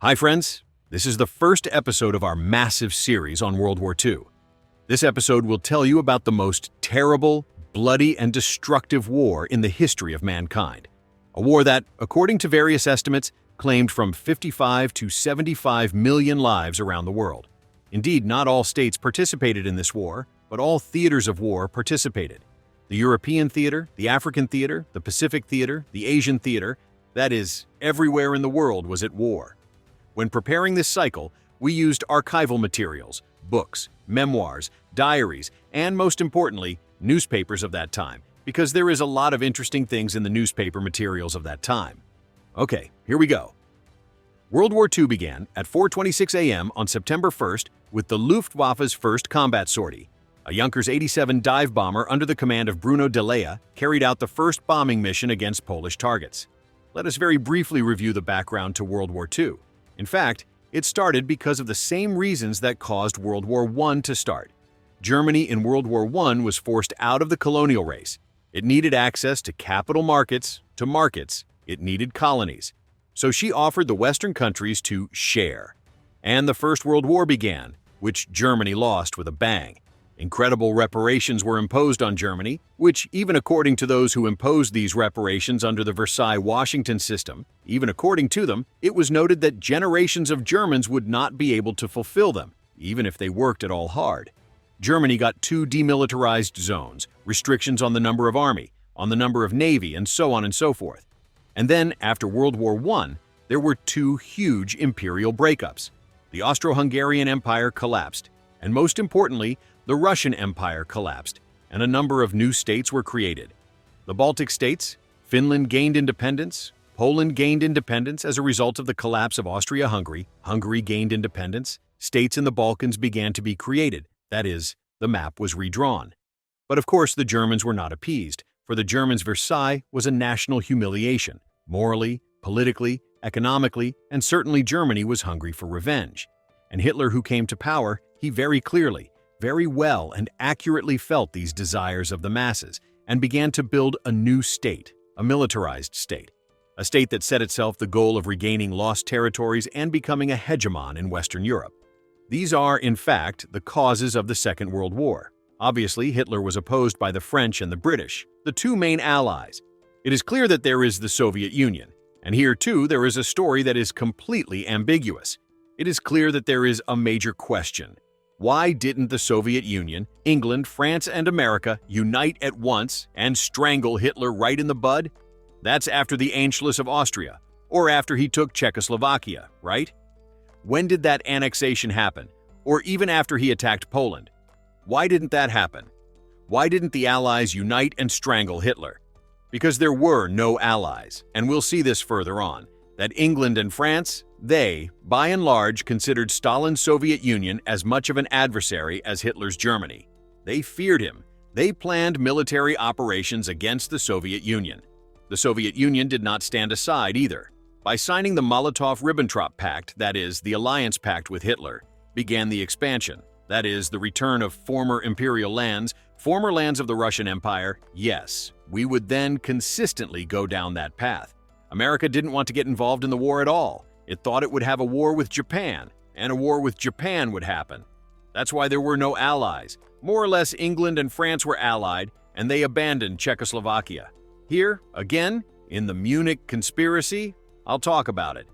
Hi friends, this is the first episode of our massive series on World War II. This episode will tell you about the most terrible, bloody, and destructive war in the history of mankind. A war that, according to various estimates, claimed from 55 to 75 million lives around the world. Indeed, not all states participated in this war, but all theaters of war participated. The European theater, the African theater, the Pacific theater, the Asian theater, that is, everywhere in the world was at war. When preparing this cycle, we used archival materials, books, memoirs, diaries, and most importantly, newspapers of that time, because there is a lot of interesting things in the newspaper materials of that time. Okay, here we go. World War II began at 4:26 a.m. on September 1st with the Luftwaffe's first combat sortie. A Junkers 87 dive bomber under the command of Bruno de Leeuw carried out the first bombing mission against Polish targets. Let us very briefly review the background to World War II. In fact, it started because of the same reasons that caused World War I to start. Germany in World War I was forced out of the colonial race. It needed access to capital markets, it needed colonies. So she offered the Western countries to share. And the First World War began, which Germany lost with a bang. Incredible reparations were imposed on Germany, which, even according to those who imposed these reparations under the Versailles-Washington system, even according to them, it was noted that generations of Germans would not be able to fulfill them, even if they worked at all hard. Germany got 2 demilitarized zones, restrictions on the number of army, on the number of navy, and so on and so forth. And then, after World War I, there were 2 huge imperial breakups. The Austro-Hungarian Empire collapsed, and most importantly, the Russian Empire collapsed, and a number of new states were created. The Baltic states, Finland gained independence, Poland gained independence as a result of the collapse of Austria-Hungary, Hungary gained independence, states in the Balkans began to be created, that is, the map was redrawn. But of course the Germans were not appeased. For the Germans, Versailles was a national humiliation. Morally, politically, economically, and certainly Germany was hungry for revenge. And Hitler, who came to power, he very clearly, very well and accurately felt these desires of the masses and began to build a new state, a militarized state, a state that set itself the goal of regaining lost territories and becoming a hegemon in Western Europe. These are, in fact, the causes of the Second World War. Obviously, Hitler was opposed by the French and the British, the 2 main allies. It is clear that there is the Soviet Union, and here too there is a story that is completely ambiguous. It is clear that there is a major question. Why didn't the Soviet Union, England, France, and America unite at once and strangle Hitler right in the bud? That's after the Anschluss of Austria, or after he took Czechoslovakia, right? When did that annexation happen? Or even after he attacked Poland? Why didn't that happen? Why didn't the Allies unite and strangle Hitler? Because there were no allies, and we'll see this further on, that England and France, they, by and large, considered Stalin's Soviet Union as much of an adversary as Hitler's Germany. They feared him. They planned military operations against the Soviet Union. The Soviet Union did not stand aside either. By signing the Molotov-Ribbentrop Pact, that is, the alliance pact with Hitler, began the expansion, that is, the return of former imperial lands, former lands of the Russian Empire. Yes, we would then consistently go down that path. America didn't want to get involved in the war at all. It thought it would have a war with Japan, and a war with Japan would happen. That's why there were no allies. More or less, England and France were allied, and they abandoned Czechoslovakia. Here, again, in the Munich conspiracy, I'll talk about it.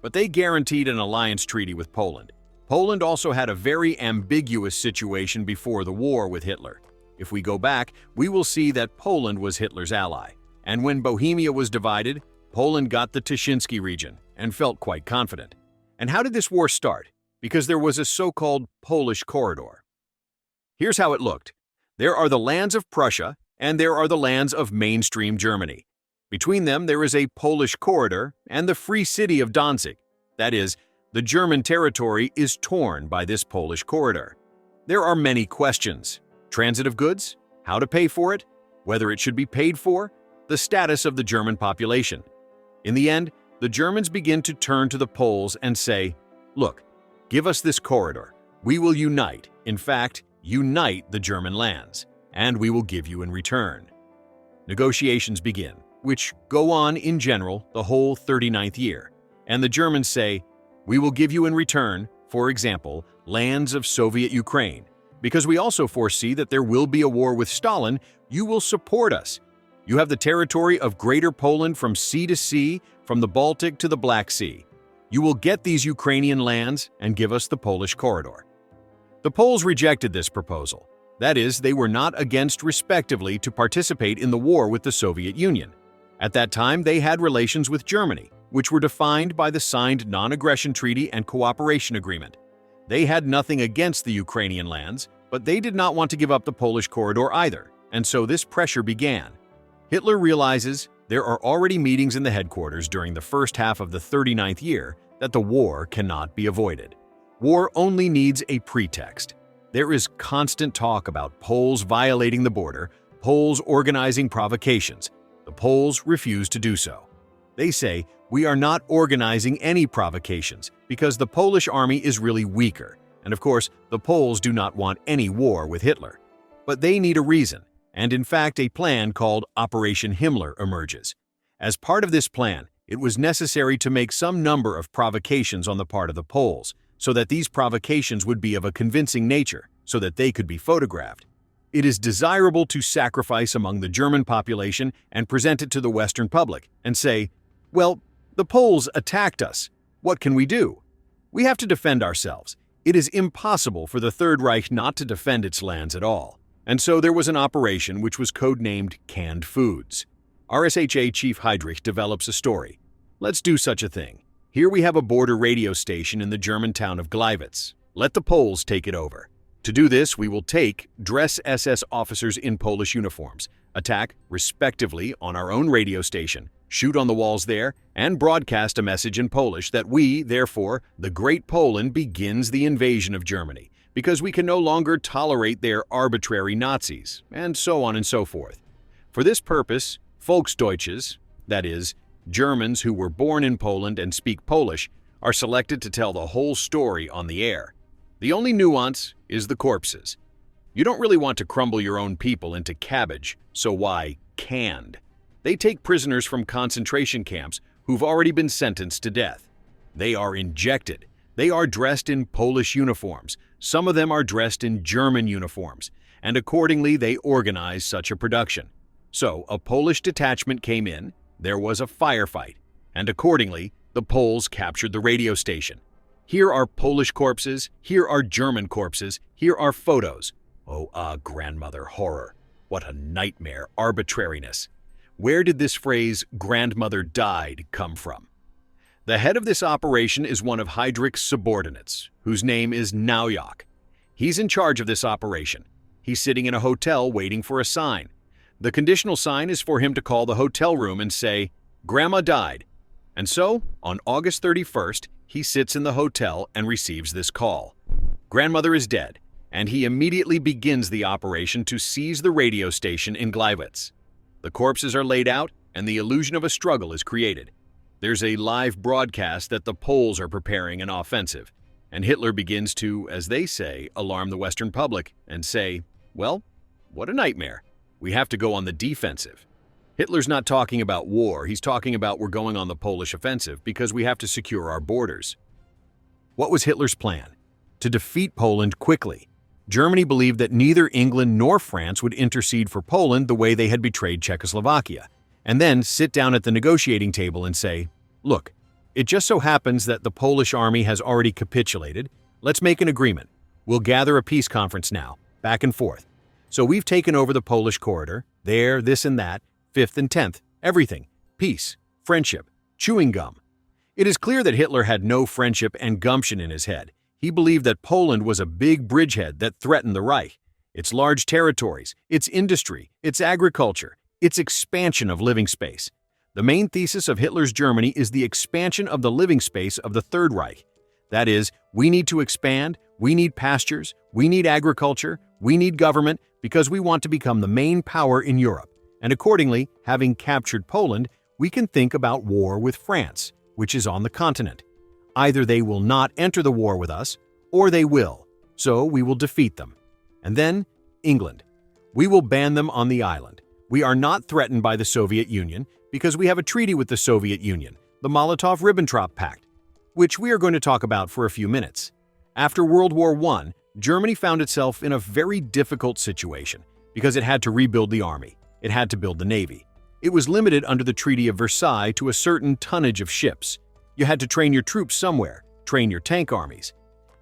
But they guaranteed an alliance treaty with Poland. Poland also had a very ambiguous situation before the war with Hitler. If we go back, we will see that Poland was Hitler's ally. And when Bohemia was divided, Poland got the Tuszynski region and felt quite confident. And how did this war start? Because there was a so-called Polish corridor. Here's how it looked. There are the lands of Prussia, and there are the lands of mainstream Germany. Between them, there is a Polish corridor and the free city of Danzig. That is, the German territory is torn by this Polish corridor. There are many questions. Transit of goods, how to pay for it, whether it should be paid for, the status of the German population. In the end, the Germans begin to turn to the Poles and say, look, give us this corridor. We will unite, in fact, unite the German lands, and we will give you in return. Negotiations begin, which go on in general the whole 39th year, and the Germans say, We will give you in return, for example, lands of Soviet Ukraine. Because we also foresee that there will be a war with Stalin, you will support us. You have the territory of Greater Poland from sea to sea, from the Baltic to the Black Sea. You will get these Ukrainian lands and give us the Polish corridor. The Poles rejected this proposal. That is, they were not against, respectively, to participate in the war with the Soviet Union. At that time, they had relations with Germany, which were defined by the signed Non-Aggression Treaty and Cooperation Agreement. They had nothing against the Ukrainian lands, but they did not want to give up the Polish corridor either, and so this pressure began. Hitler realizes there are already meetings in the headquarters during the first half of the 39th year that the war cannot be avoided. War only needs a pretext. There is constant talk about Poles violating the border, Poles organizing provocations. The Poles refuse to do so. They say, "We are not organizing any provocations because the Polish army is really weaker." And of course, the Poles do not want any war with Hitler. But they need a reason, and in fact a plan called Operation Himmler emerges. As part of this plan, it was necessary to make some number of provocations on the part of the Poles, so that these provocations would be of a convincing nature, so that they could be photographed. It is desirable to sacrifice among the German population and present it to the Western public and say, well, the Poles attacked us. What can we do? We have to defend ourselves. It is impossible for the Third Reich not to defend its lands at all. And so there was an operation which was codenamed Canned Foods. RSHA Chief Heydrich develops a story. Let's do such a thing. Here we have a border radio station in the German town of Gleiwitz. Let the Poles take it over. To do this, we will dress SS officers in Polish uniforms, attack, respectively, on our own radio station, shoot on the walls there, and broadcast a message in Polish that we, therefore, the Great Poland begins the invasion of Germany, because we can no longer tolerate their arbitrary Nazis, and so on and so forth. For this purpose, Volksdeutsches, that is, Germans who were born in Poland and speak Polish, are selected to tell the whole story on the air. The only nuance is the corpses. You don't really want to crumble your own people into cabbage, so why canned? They take prisoners from concentration camps who've already been sentenced to death. They are injected. They are dressed in Polish uniforms. Some of them are dressed in German uniforms, and accordingly they organize such a production. So a Polish detachment came in, there was a firefight, and accordingly the Poles captured the radio station. Here are Polish corpses, here are German corpses, here are photos. Oh, grandmother horror. What a nightmare arbitrariness. Where did this phrase, grandmother died, come from? The head of this operation is one of Heydrich's subordinates, whose name is Naujok. He's in charge of this operation. He's sitting in a hotel waiting for a sign. The conditional sign is for him to call the hotel room and say, "Grandma died." And so, on August 31st, he sits in the hotel and receives this call. Grandmother is dead, and he immediately begins the operation to seize the radio station in Gleiwitz. The corpses are laid out, and the illusion of a struggle is created. There's a live broadcast that the Poles are preparing an offensive, and Hitler begins to, as they say, alarm the Western public and say, well, what a nightmare. We have to go on the defensive. Hitler's not talking about war, he's talking about we're going on the Polish offensive because we have to secure our borders. What was Hitler's plan? To defeat Poland quickly. Germany believed that neither England nor France would intercede for Poland the way they had betrayed Czechoslovakia, and then sit down at the negotiating table and say, look, it just so happens that the Polish army has already capitulated. Let's make an agreement. We'll gather a peace conference now, back and forth. So we've taken over the Polish corridor, there, this and that, 5th and 10th, everything, peace, friendship, chewing gum. It is clear that Hitler had no friendship and gumption in his head. He believed that Poland was a big bridgehead that threatened the Reich, its large territories, its industry, its agriculture, its expansion of living space. The main thesis of Hitler's Germany is the expansion of the living space of the Third Reich. That is, we need to expand, we need pastures, we need agriculture, we need government because we want to become the main power in Europe. And accordingly, having captured Poland, we can think about war with France, which is on the continent. Either they will not enter the war with us, or they will, so we will defeat them. And then, England. We will ban them on the island. We are not threatened by the Soviet Union because we have a treaty with the Soviet Union, the Molotov-Ribbentrop Pact. which we are going to talk about for a few minutes. After World War I, Germany found itself in a very difficult situation because it had to rebuild the army. It had to build the navy. It was limited under the Treaty of Versailles to a certain tonnage of ships. You had to train your troops somewhere, train your tank armies.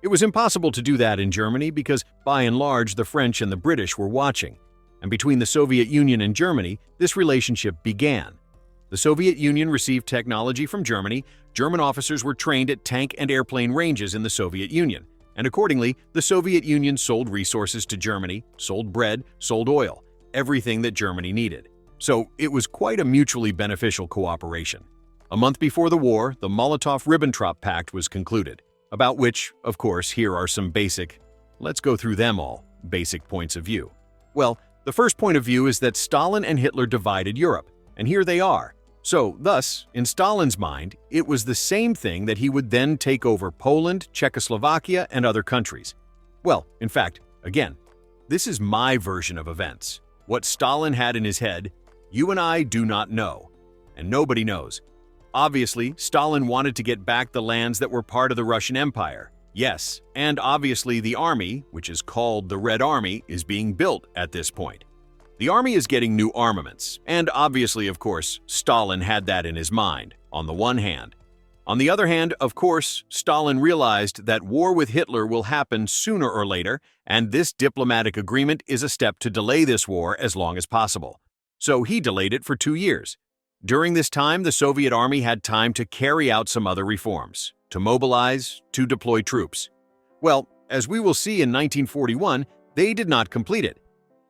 It was impossible to do that in Germany because, by and large, the French and the British were watching. And between the Soviet Union and Germany, this relationship began. The Soviet Union received technology from Germany. German officers were trained at tank and airplane ranges in the Soviet Union. And accordingly, the Soviet Union sold resources to Germany, sold bread, sold oil, everything that Germany needed. So it was quite a mutually beneficial cooperation. A month before the war, the Molotov-Ribbentrop Pact was concluded, about which, of course, here are some let's go through them all, basic points of view. Well, the first point of view is that Stalin and Hitler divided Europe, and here they are. So, thus, in Stalin's mind, it was the same thing that he would then take over Poland, Czechoslovakia, and other countries. Well, in fact, again, this is my version of events. What Stalin had in his head, you and I do not know, and nobody knows. Obviously, Stalin wanted to get back the lands that were part of the Russian Empire. Yes, and obviously the army, which is called the Red Army, is being built at this point. The army is getting new armaments, and obviously, of course, Stalin had that in his mind, on the one hand. On the other hand, of course, Stalin realized that war with Hitler will happen sooner or later, and this diplomatic agreement is a step to delay this war as long as possible. So he delayed it for 2 years. During this time, the Soviet army had time to carry out some other reforms, to mobilize, to deploy troops. Well, as we will see in 1941, they did not complete it.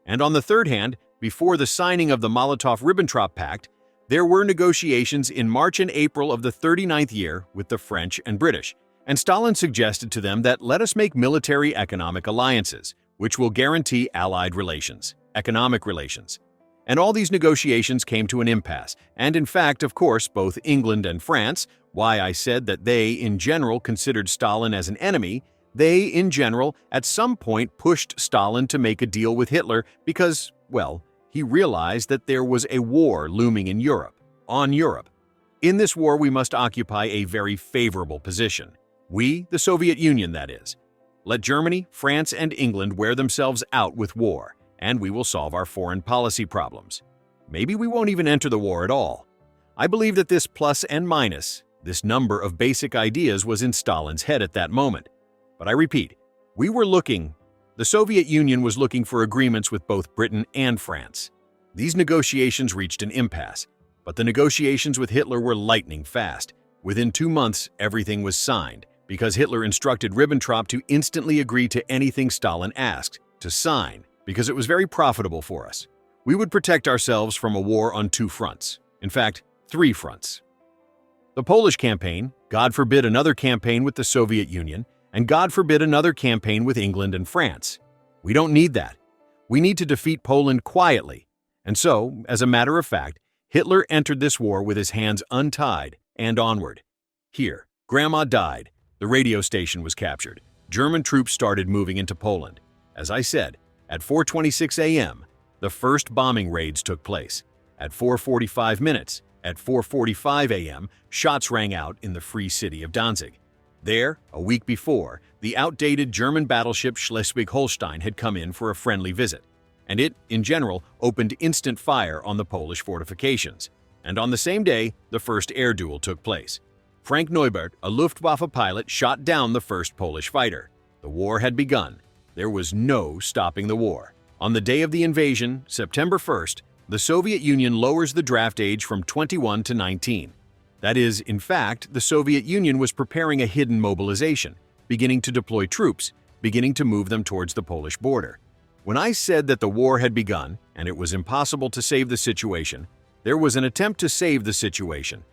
And on the third hand, before the signing of the Molotov-Ribbentrop Pact, there were negotiations in March and April of the 39th year with the French and British, and Stalin suggested to them that let us make military economic alliances, which will guarantee allied relations, economic relations. And all these negotiations came to an impasse, and in fact, of course, both England and France, why I said that they, in general, considered Stalin as an enemy, they, in general, at some point pushed Stalin to make a deal with Hitler because, well, he realized that there was a war looming in Europe, on Europe. In this war, we must occupy a very favorable position. We, the Soviet Union, that is. Let Germany, France, and England wear themselves out with war, and we will solve our foreign policy problems. Maybe we won't even enter the war at all. I believe that this plus and minus, this number of basic ideas was in Stalin's head at that moment. But I repeat, the Soviet Union was looking for agreements with both Britain and France. These negotiations reached an impasse, but the negotiations with Hitler were lightning fast. Within 2 months, everything was signed, because Hitler instructed Ribbentrop to instantly agree to anything Stalin asked, to sign, because it was very profitable for us. We would protect ourselves from a war on 2 fronts. In fact, 3 fronts. The Polish campaign, God forbid another campaign with the Soviet Union, and God forbid another campaign with England and France. We don't need that. We need to defeat Poland quietly. And so, as a matter of fact, Hitler entered this war with his hands untied and onward. Here, Grandma died. The radio station was captured. German troops started moving into Poland. As I said, at 4:26 a.m., the first bombing raids took place. At 4:45 minutes, at 4:45 a.m., shots rang out in the free city of Danzig. There, a week before, the outdated German battleship Schleswig-Holstein had come in for a friendly visit, and it, in general, opened instant fire on the Polish fortifications. And on the same day, the first air duel took place. Frank Neubert, a Luftwaffe pilot, shot down the first Polish fighter. The war had begun. There was no stopping the war. On the day of the invasion, September 1st, the Soviet Union lowers the draft age from 21 to 19. That is, in fact, the Soviet Union was preparing a hidden mobilization, beginning to deploy troops, beginning to move them towards the Polish border. When I said that the war had begun, and it was impossible to save the situation, there was an attempt to save the situation.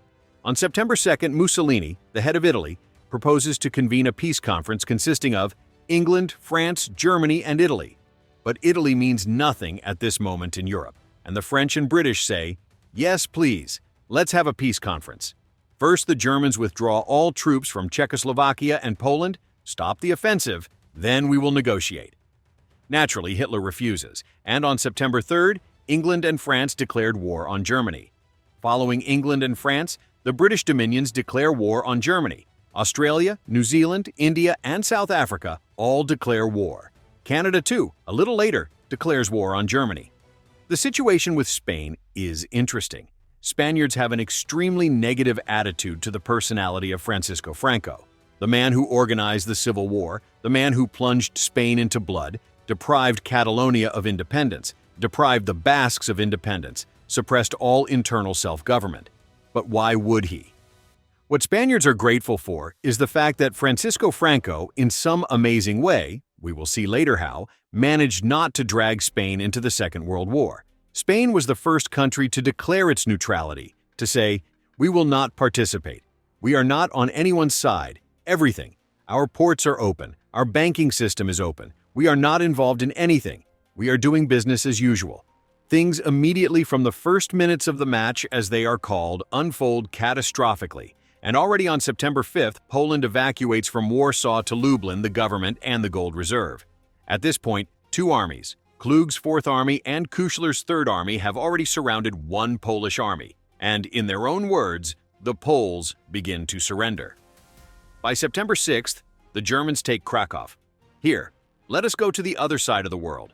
On September 2nd, Mussolini, the head of Italy, proposes to convene a peace conference consisting of England, France, Germany, and Italy. But Italy means nothing at this moment in Europe, and the French and British say, yes, please, let's have a peace conference. First, the Germans withdraw all troops from Czechoslovakia and Poland, stop the offensive, then we will negotiate. Naturally, Hitler refuses, and on September 3rd, England and France declared war on Germany. Following England and France, the British dominions declare war on Germany. Australia, New Zealand, India, and South Africa all declare war. Canada, too, a little later, declares war on Germany. The situation with Spain is interesting. Spaniards have an extremely negative attitude to the personality of Francisco Franco, the man who organized the Civil War, the man who plunged Spain into blood, deprived Catalonia of independence, deprived the Basques of independence, suppressed all internal self-government. But why would he? What Spaniards are grateful for is the fact that Francisco Franco, in some amazing way, we will see later how, managed not to drag Spain into the Second World War. Spain was the first country to declare its neutrality, to say, "We will not participate. We are not on anyone's side. Everything. Our ports are open. Our banking system is open. We are not involved in anything. We are doing business as usual." Things immediately from the first minutes of the match, as they are called, unfold catastrophically. And already on September 5th, Poland evacuates from Warsaw to Lublin the government and the gold reserve. At this point, two armies, Klug's Fourth Army and Kuchler's Third Army, have already surrounded one Polish army, and in their own words, the Poles begin to surrender. By September 6th, the Germans take Krakow. Here, let us go to the other side of the world.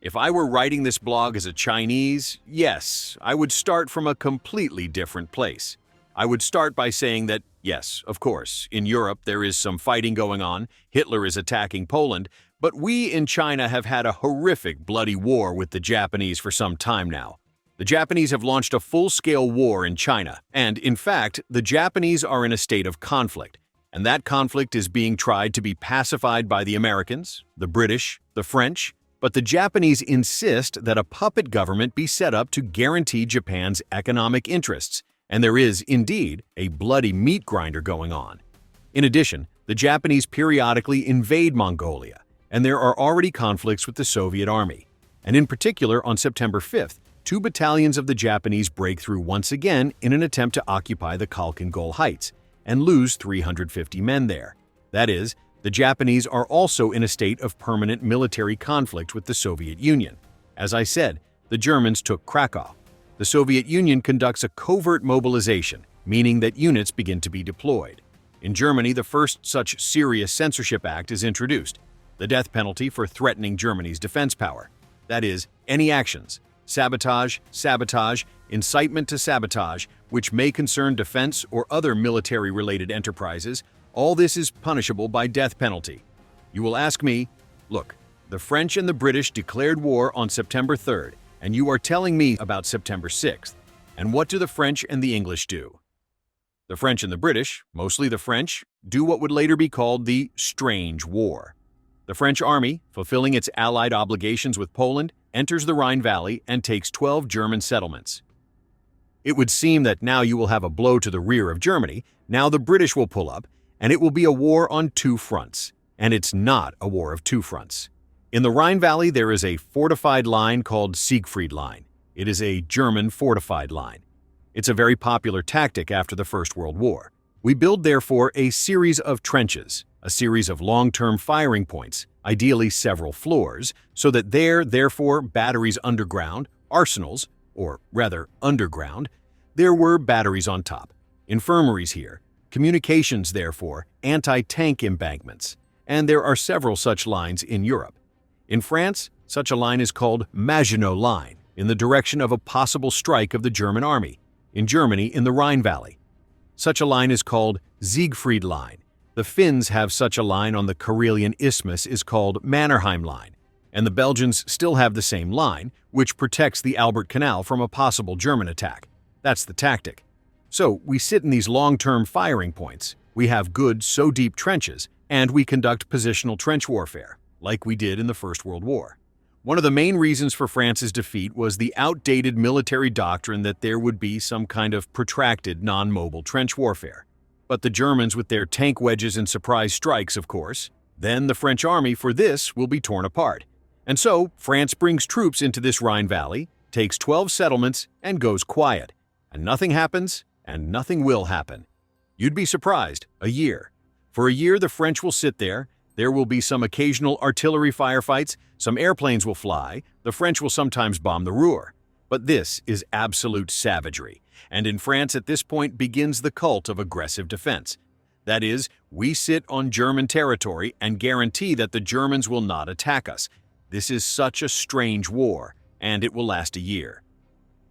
If I were writing this blog as a Chinese, yes, I would start from a completely different place. I would start by saying that, yes, of course, in Europe there is some fighting going on, Hitler is attacking Poland, but we in China have had a horrific bloody war with the Japanese for some time now. The Japanese have launched a full-scale war in China, and in fact, the Japanese are in a state of conflict, and that conflict is being tried to be pacified by the Americans, the British, the French, but the Japanese insist that a puppet government be set up to guarantee Japan's economic interests, and there is, indeed, a bloody meat grinder going on. In addition, the Japanese periodically invade Mongolia, and there are already conflicts with the Soviet Army. And in particular, on September 5th, 2 battalions of the Japanese break through once again in an attempt to occupy the Khalkhin Gol Heights, and lose 350 men there. That is, the Japanese are also in a state of permanent military conflict with the Soviet Union. As I said, the Germans took Krakow. The Soviet Union conducts a covert mobilization, meaning that units begin to be deployed. In Germany, the first such serious censorship act is introduced, the death penalty for threatening Germany's defense power. That is, any actions, sabotage, incitement to sabotage, which may concern defense or other military-related enterprises, all this is punishable by death penalty. You will ask me, look, the French and the British declared war on September 3rd, and you are telling me about September 6th. And what do the French and the English do? The French and the British, mostly the French, do what would later be called the Strange War. The French army, fulfilling its allied obligations with Poland, enters the Rhine Valley and takes 12 German settlements. It would seem that now you will have a blow to the rear of Germany, now the British will pull up, and it will be a war on 2 fronts. And it's not a war of 2 fronts. In the Rhine Valley, there is a fortified line called Siegfried Line. It is a German fortified line. It's a very popular tactic after the First World War. We build, therefore, a series of trenches, a series of long-term firing points, ideally several floors, so that therefore, batteries underground, arsenals, or rather underground, there were batteries on top, infirmaries here, communications, therefore, anti-tank embankments, and there are several such lines in Europe. In France, such a line is called Maginot Line, in the direction of a possible strike of the German army. In Germany, in the Rhine Valley. Such a line is called Siegfried Line. The Finns have such a line on the Karelian Isthmus is called Mannerheim Line, and the Belgians still have the same line, which protects the Albert Canal from a possible German attack. That's the tactic. So we sit in these long-term firing points, we have good, so deep trenches, and we conduct positional trench warfare, like we did in the First World War. One of the main reasons for France's defeat was the outdated military doctrine that there would be some kind of protracted, non-mobile trench warfare. But the Germans with their tank wedges and surprise strikes, of course, then the French army for this will be torn apart. And so, France brings troops into this Rhine Valley, takes 12 settlements, and goes quiet. And nothing happens, and nothing will happen. You'd be surprised, a year. For a year, the French will sit there. There will be some occasional artillery firefights, some airplanes will fly, the French will sometimes bomb the Ruhr. But this is absolute savagery, and in France at this point begins the cult of aggressive defense. That is, we sit on German territory and guarantee that the Germans will not attack us. This is such a strange war, and it will last a year.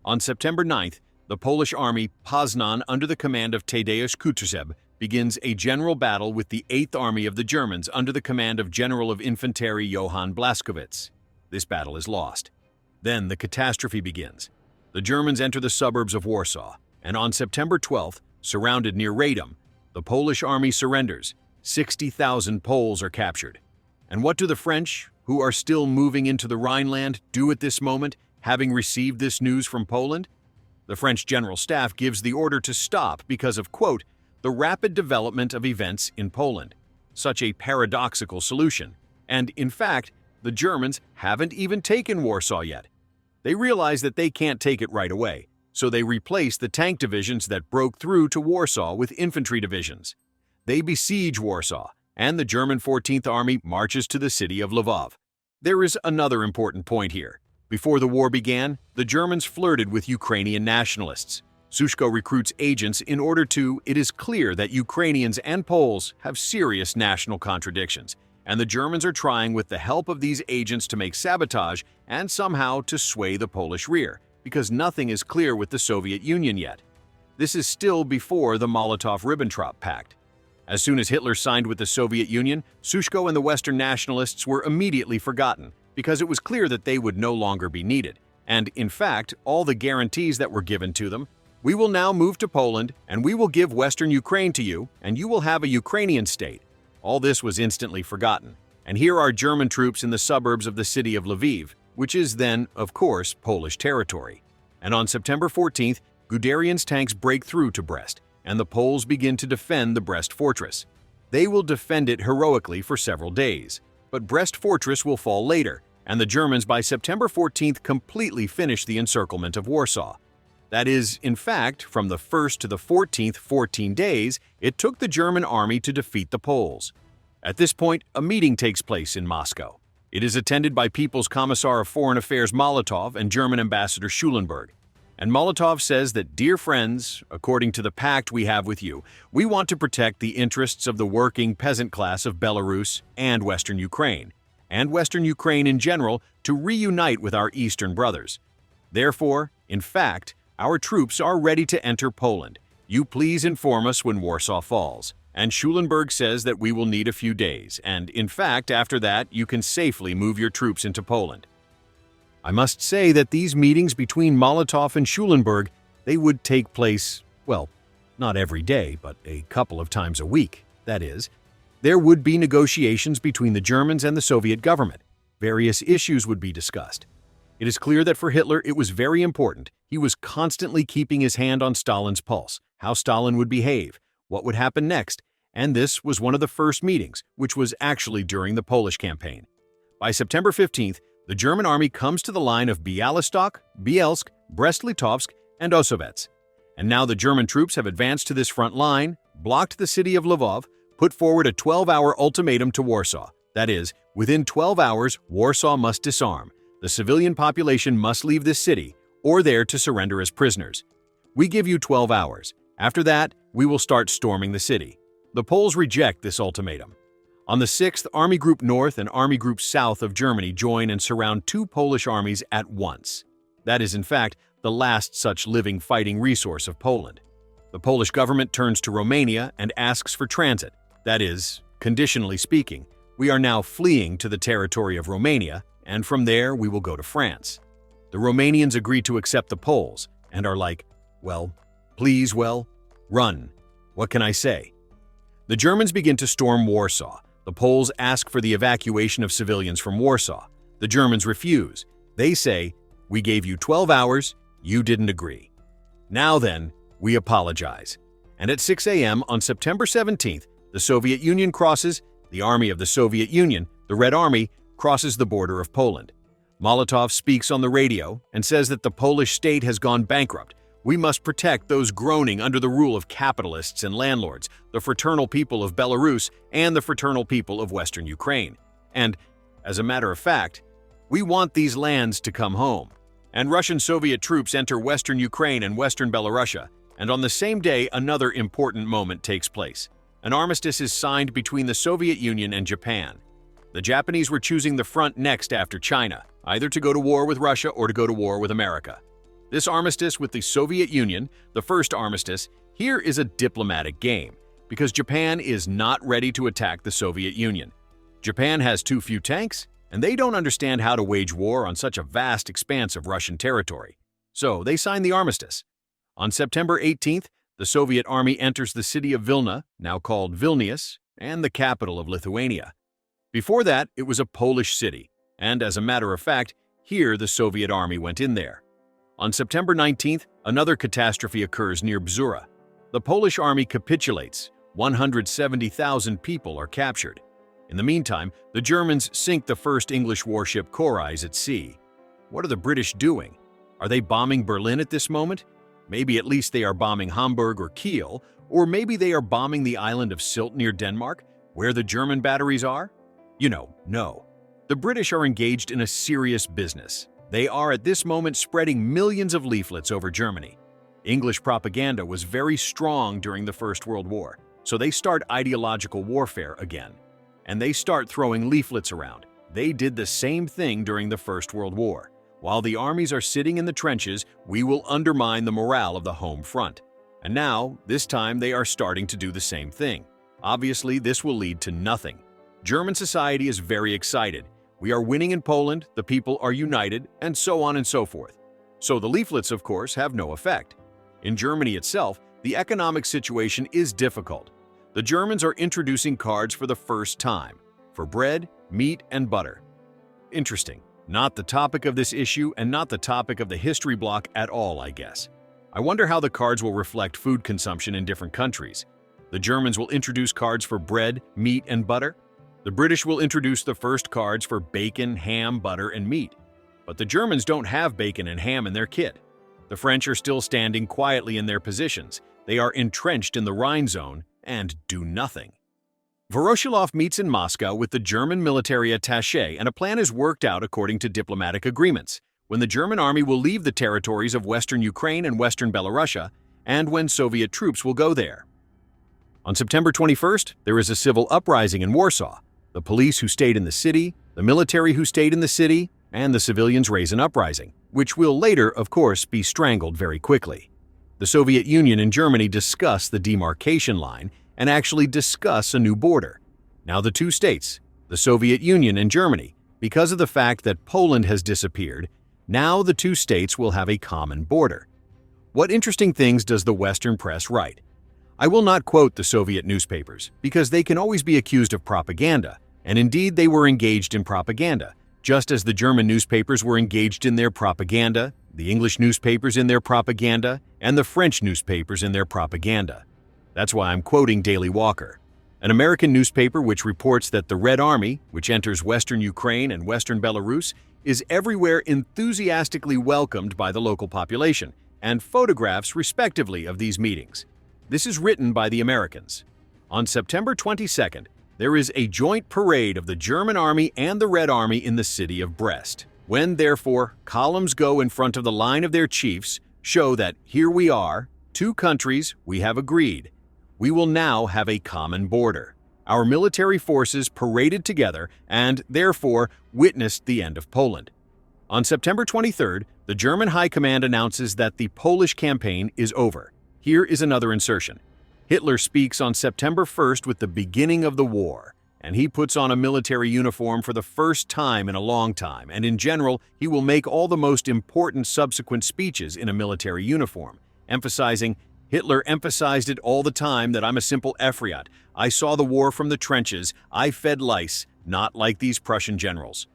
On September 9th, the Polish army Poznan, under the command of Tadeusz Kutuszew, begins a general battle with the 8th Army of the Germans under the command of General of Infantry Johann Blaskowitz. This battle is lost. Then the catastrophe begins. The Germans enter the suburbs of Warsaw, and on September 12th, surrounded near Radom, the Polish army surrenders. 60,000 Poles are captured. And what do the French, who are still moving into the Rhineland, do at this moment, having received this news from Poland? The French General Staff gives the order to stop because of, quote, the rapid development of events in Poland. Such a paradoxical solution. And, in fact, the Germans haven't even taken Warsaw yet. They realize that they can't take it right away, so they replace the tank divisions that broke through to Warsaw with infantry divisions. They besiege Warsaw, and the German 14th Army marches to the city of Lvov. There is another important point here. Before the war began, the Germans flirted with Ukrainian nationalists. Sushko recruits agents in order to, it is clear that Ukrainians and Poles have serious national contradictions, and the Germans are trying with the help of these agents to make sabotage and somehow to sway the Polish rear, because nothing is clear with the Soviet Union yet. This is still before the Molotov-Ribbentrop Pact. As soon as Hitler signed with the Soviet Union, Sushko and the Western nationalists were immediately forgotten, because it was clear that they would no longer be needed. And, in fact, all the guarantees that were given to them, we will now move to Poland, and we will give Western Ukraine to you, and you will have a Ukrainian state. All this was instantly forgotten. And here are German troops in the suburbs of the city of Lviv, which is then, of course, Polish territory. And on September 14th, Guderian's tanks break through to Brest, and the Poles begin to defend the Brest fortress. They will defend it heroically for several days, but Brest fortress will fall later, and the Germans by September 14th completely finish the encirclement of Warsaw. That is, in fact, from the 1st to the 14th 14 days, it took the German army to defeat the Poles. At this point, a meeting takes place in Moscow. It is attended by People's Commissar of Foreign Affairs Molotov and German Ambassador Schulenburg. And Molotov says that, dear friends, according to the pact we have with you, we want to protect the interests of the working peasant class of Belarus and Western Ukraine in general, to reunite with our Eastern brothers. Therefore, in fact, our troops are ready to enter Poland. You please inform us when Warsaw falls. And Schulenburg says that we will need a few days, and in fact, after that, you can safely move your troops into Poland. I must say that these meetings between Molotov and Schulenburg, they would take place, well, not every day, but a couple of times a week, that is. There would be negotiations between the Germans and the Soviet government. Various issues would be discussed. It is clear that for Hitler it was very important. He was constantly keeping his hand on Stalin's pulse, how Stalin would behave, what would happen next, and this was one of the first meetings, which was actually during the Polish campaign. By September 15th, the German army comes to the line of Bialystok, Bielsk, Brest-Litovsk, and Osowets. And now the German troops have advanced to this front line, blocked the city of Lvov, put forward a 12-hour ultimatum to Warsaw. That is, within 12 hours, Warsaw must disarm. The civilian population must leave this city, or they're to surrender as prisoners. We give you 12 hours. After that, we will start storming the city. The Poles reject this ultimatum. On the 6th, Army Group North and Army Group South of Germany join and surround two Polish armies at once. That is, in fact, the last such living fighting resource of Poland. The Polish government turns to Romania and asks for transit. That is, conditionally speaking, we are now fleeing to the territory of Romania, and from there we will go to France. The Romanians agree to accept the Poles and are like, well, please, run. What can I say? The Germans begin to storm Warsaw. The Poles ask for the evacuation of civilians from Warsaw. The Germans refuse. They say, we gave you 12 hours, you didn't agree. Now then, we apologize. And at 6 a.m. on September 17th, the Soviet Union crosses, the army of the Soviet Union, the Red Army, crosses the border of Poland. Molotov speaks on the radio and says that the Polish state has gone bankrupt. We must protect those groaning under the rule of capitalists and landlords, the fraternal people of Belarus and the fraternal people of Western Ukraine. And, as a matter of fact, we want these lands to come home. And Russian-Soviet troops enter Western Ukraine and Western Belarusia, and on the same day another important moment takes place. An armistice is signed between the Soviet Union and Japan. The Japanese were choosing the front next after China, either to go to war with Russia or to go to war with America. This armistice with the Soviet Union, the first armistice, here is a diplomatic game, because Japan is not ready to attack the Soviet Union. Japan has too few tanks, and they don't understand how to wage war on such a vast expanse of Russian territory. So they signed the armistice. On September 18th, the Soviet army enters the city of Vilna, now called Vilnius, and the capital of Lithuania. Before that, it was a Polish city, and as a matter of fact, here the Soviet army went in there. On September 19th, another catastrophe occurs near Bzura. The Polish army capitulates. 170,000 people are captured. In the meantime, the Germans sink the first English warship Corais at sea. What are the British doing? Are they bombing Berlin at this moment? Maybe at least they are bombing Hamburg or Kiel, or maybe they are bombing the island of Sylt near Denmark, where the German batteries are? No. The British are engaged in a serious business. They are at this moment spreading millions of leaflets over Germany. English propaganda was very strong during the First World War, so they start ideological warfare again. And they start throwing leaflets around. They did the same thing during the First World War. While the armies are sitting in the trenches, we will undermine the morale of the home front. And now, this time, they are starting to do the same thing. Obviously, this will lead to nothing. German society is very excited. We are winning in Poland, the people are united, and so on and so forth. So the leaflets, of course, have no effect. In Germany itself, the economic situation is difficult. The Germans are introducing cards for the first time, for bread, meat, and butter. Interesting. Not the topic of this issue and not the topic of the history block at all, I guess. I wonder how the cards will reflect food consumption in different countries. The Germans will introduce cards for bread, meat, and butter. The British will introduce the first cards for bacon, ham, butter, and meat. But the Germans don't have bacon and ham in their kit. The French are still standing quietly in their positions. They are entrenched in the Rhine zone and do nothing. Voroshilov meets in Moscow with the German military attaché, and a plan is worked out according to diplomatic agreements, when the German army will leave the territories of Western Ukraine and Western Belarus, and when Soviet troops will go there. On September 21st, there is a civil uprising in Warsaw. The police who stayed in the city, the military who stayed in the city, and the civilians raise an uprising, which will later, of course, be strangled very quickly. The Soviet Union and Germany discuss the demarcation line and actually discuss a new border. Now the two states, the Soviet Union and Germany, because of the fact that Poland has disappeared, now the two states will have a common border. What interesting things does the Western press write? I will not quote the Soviet newspapers, because they can always be accused of propaganda, and indeed they were engaged in propaganda, just as the German newspapers were engaged in their propaganda, the English newspapers in their propaganda, and the French newspapers in their propaganda. That's why I'm quoting Daily Walker, an American newspaper which reports that the Red Army, which enters Western Ukraine and Western Belarus, is everywhere enthusiastically welcomed by the local population, and photographs respectively of these meetings. This is written by the Americans. On September 22nd, there is a joint parade of the German Army and the Red Army in the city of Brest. When, therefore, columns go in front of the line of their chiefs, show that here we are, two countries, we have agreed. We will now have a common border. Our military forces paraded together and, therefore, witnessed the end of Poland. On September 23rd, the German High Command announces that the Polish campaign is over. Here is another insertion. Hitler speaks on September 1st with the beginning of the war, and he puts on a military uniform for the first time in a long time, and in general, he will make all the most important subsequent speeches in a military uniform, emphasizing, Hitler emphasized it all the time that I'm a simple Efriot. I saw the war from the trenches. I fed lice, not like these Prussian generals.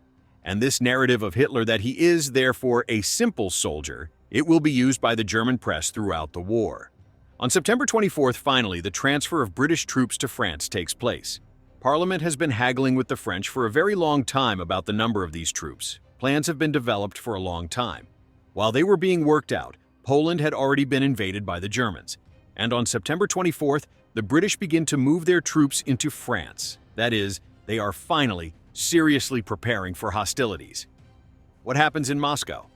And this narrative of Hitler that he is, therefore, a simple soldier, it will be used by the German press throughout the war. On September 24th, finally, the transfer of British troops to France takes place. Parliament has been haggling with the French for a very long time about the number of these troops. Plans have been developed for a long time. While they were being worked out, Poland had already been invaded by the Germans. And on September 24th, the British begin to move their troops into France. That is, they are finally seriously preparing for hostilities. What happens in Moscow?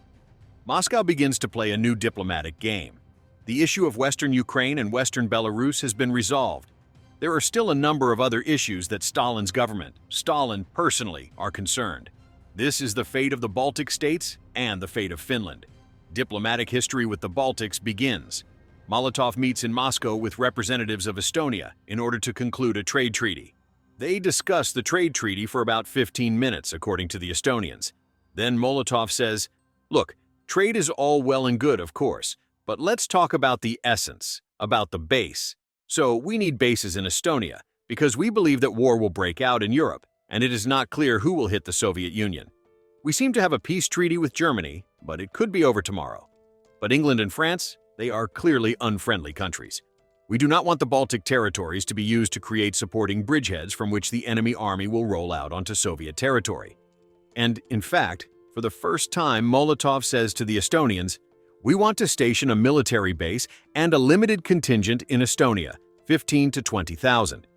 Moscow begins to play a new diplomatic game. The issue of Western Ukraine and Western Belarus has been resolved. there are still a number of other issues that Stalin's government, Stalin personally, are concerned. This is the fate of the Baltic states and the fate of Finland. Diplomatic history with the Baltics begins. Molotov meets in Moscow with representatives of Estonia in order to conclude a trade treaty. They discuss the trade treaty for about 15 minutes, according to the Estonians. Then Molotov says, "Look, trade is all well and good, of course, but let's talk about the essence, about the base. So we need bases in Estonia, because we believe that war will break out in Europe, and it is not clear who will hit the Soviet Union. We seem to have a peace treaty with Germany, but it could be over tomorrow. But England and France, they are clearly unfriendly countries. We do not want the Baltic territories to be used to create supporting bridgeheads from which the enemy army will roll out onto Soviet territory." And, in fact, for the first time, Molotov says to the Estonians, "We want to station a military base and a limited contingent in Estonia, 15 to 20,000.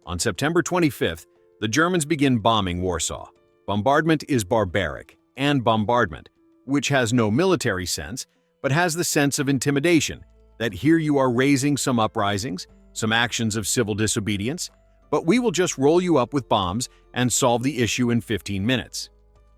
On September 25th, the Germans begin bombing Warsaw. Bombardment is barbaric, and bombardment, which has no military sense, but has the sense of intimidation, that here you are raising some uprisings, some actions of civil disobedience, but we will just roll you up with bombs and solve the issue in 15 minutes.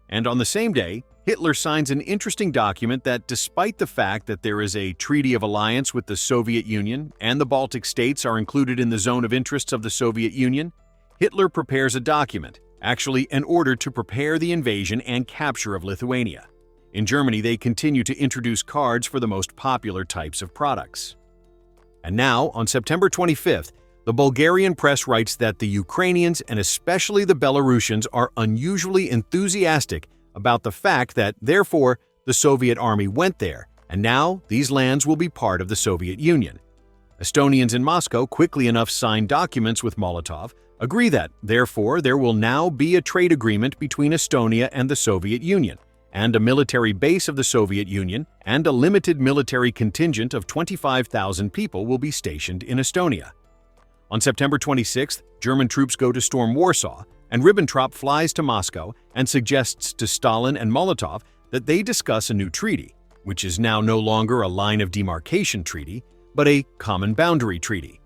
And on the same day, Hitler signs an interesting document that, despite the fact that there is a treaty of alliance with the Soviet Union and the Baltic states are included in the zone of interests of the Soviet Union, Hitler prepares a document, actually an order to prepare the invasion and capture of Lithuania. In Germany, they continue to introduce cards for the most popular types of products. And now, on September 25th, the Bulgarian press writes that the Ukrainians and especially the Belarusians are unusually enthusiastic about the fact that, therefore, the Soviet army went there, and now these lands will be part of the Soviet Union. Estonians in Moscow quickly enough sign documents with Molotov, agree that, therefore, there will now be a trade agreement between Estonia and the Soviet Union, and a military base of the Soviet Union and a limited military contingent of 25,000 people will be stationed in Estonia. On September 26th, German troops go to storm Warsaw, and Ribbentrop flies to Moscow and suggests to Stalin and Molotov that they discuss a new treaty, which is now no longer a line of demarcation treaty, but a common boundary treaty.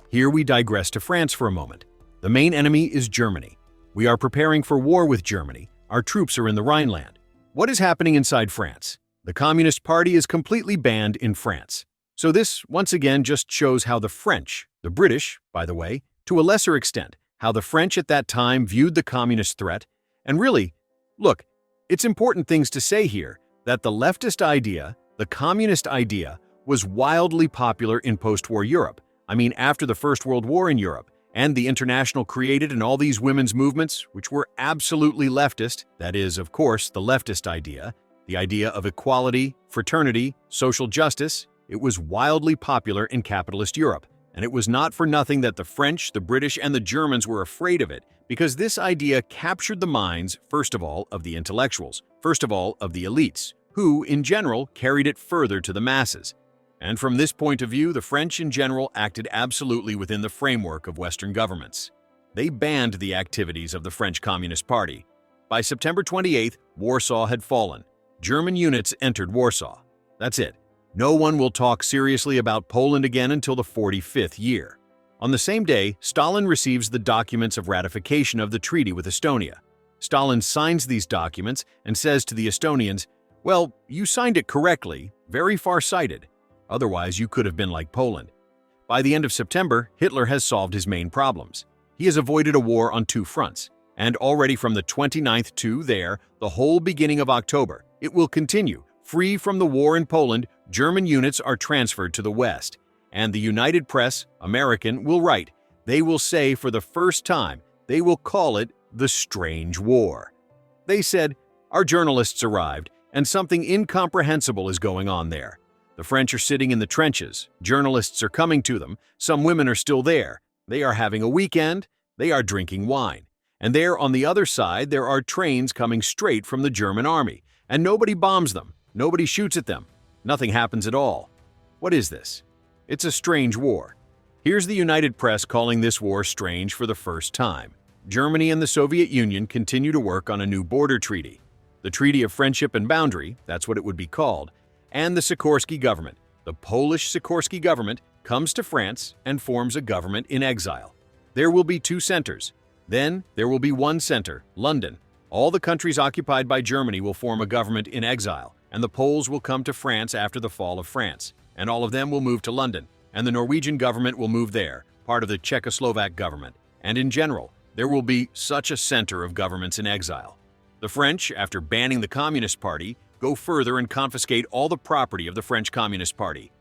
Here we digress to France for a moment. The main enemy is Germany. We are preparing for war with Germany. Our troops are in the Rhineland. What is happening inside France? The Communist Party is completely banned in France. So this, once again, just shows how the French, the British, by the way, to a lesser extent, how the French at that time viewed the communist threat. And really, look, it's important things to say here that the leftist idea, the communist idea, was wildly popular in post-war Europe. I mean, after the First World War in Europe, and the International created and all these women's movements, which were absolutely leftist, that is, of course, the leftist idea, the idea of equality, fraternity, social justice, it was wildly popular in capitalist Europe. And it was not for nothing that the French, the British, and the Germans were afraid of it, because this idea captured the minds, first of all, of the intellectuals, first of all, of the elites, who, in general, carried it further to the masses. And from this point of view, the French in general acted absolutely within the framework of Western governments. They banned the activities of the French Communist Party. By September 28th, Warsaw had fallen. German units entered Warsaw. That's it. No one will talk seriously about Poland again until the 45th year. On the same day, Stalin receives the documents of ratification of the treaty with Estonia. Stalin signs these documents and says to the Estonians, "Well, you signed it correctly, very far-sighted. Otherwise, you could have been like Poland." By the end of September, Hitler has solved his main problems. He has avoided a war on two fronts, and already from the 29th to the whole beginning of October, it will continue. Free from the war in Poland, German units are transferred to the West, and the United Press, American, will write, they will say for the first time, they will call it the Strange War. They said, "Our journalists arrived, and something incomprehensible is going on there. The French are sitting in the trenches, journalists are coming to them, some women are still there, they are having a weekend, they are drinking wine. And there on the other side there are trains coming straight from the German army, and nobody bombs them, nobody shoots at them, nothing happens at all. What is this? It's a strange war." Here's the United Press calling this war strange for the first time. Germany and the Soviet Union continue to work on a new border treaty. The Treaty of Friendship and Boundary, that's what it would be called, and the Sikorsky government, the Polish Sikorsky government, comes to France and forms a government in exile. There will be two centers. Then there will be one center, London. All the countries occupied by Germany will form a government in exile, and the Poles will come to France after the fall of France, and all of them will move to London, and the Norwegian government will move there, part of the Czechoslovak government, and in general, there will be such a center of governments in exile. The French, after banning the Communist Party, go further and confiscate all the property of the French Communist Party.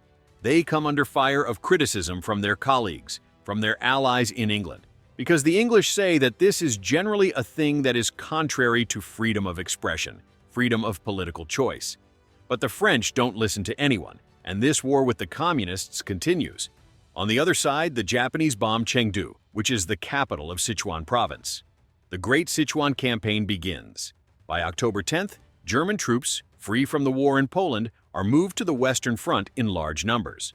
They come under fire of criticism from their colleagues, from their allies in England, because the English say that this is generally a thing that is contrary to freedom of expression, freedom of political choice. But the French don't listen to anyone, and this war with the communists continues. On the other side, the Japanese bomb Chengdu, which is the capital of Sichuan province. The Great Sichuan Campaign begins. By October 10th, German troops, free from the war in Poland, are moved to the Western Front in large numbers.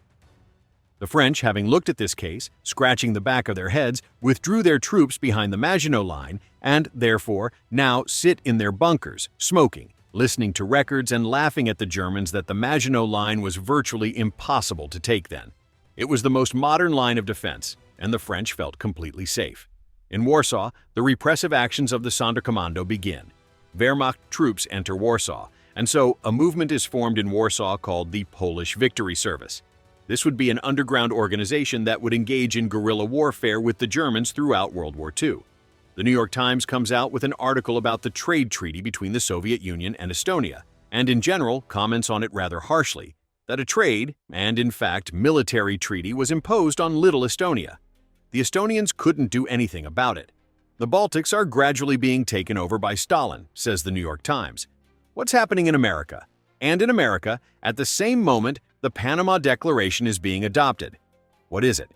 The French, having looked at this case, scratching the back of their heads, withdrew their troops behind the Maginot Line and, therefore, now sit in their bunkers, smoking, listening to records and laughing at the Germans that the Maginot Line was virtually impossible to take then. It was the most modern line of defense, and the French felt completely safe. In Warsaw, the repressive actions of the Sonderkommando begin. Wehrmacht troops enter Warsaw, and so a movement is formed in Warsaw called the Polish Victory Service. This would be an underground organization that would engage in guerrilla warfare with the Germans throughout World War II. The New York Times comes out with an article about the trade treaty between the Soviet Union and Estonia, and in general comments on it rather harshly, that a trade, and in fact military treaty, was imposed on little Estonia. The Estonians couldn't do anything about it. The Baltics are gradually being taken over by Stalin, says the New York Times. What's happening in America? And in America, at the same moment, the Panama Declaration is being adopted. What is it?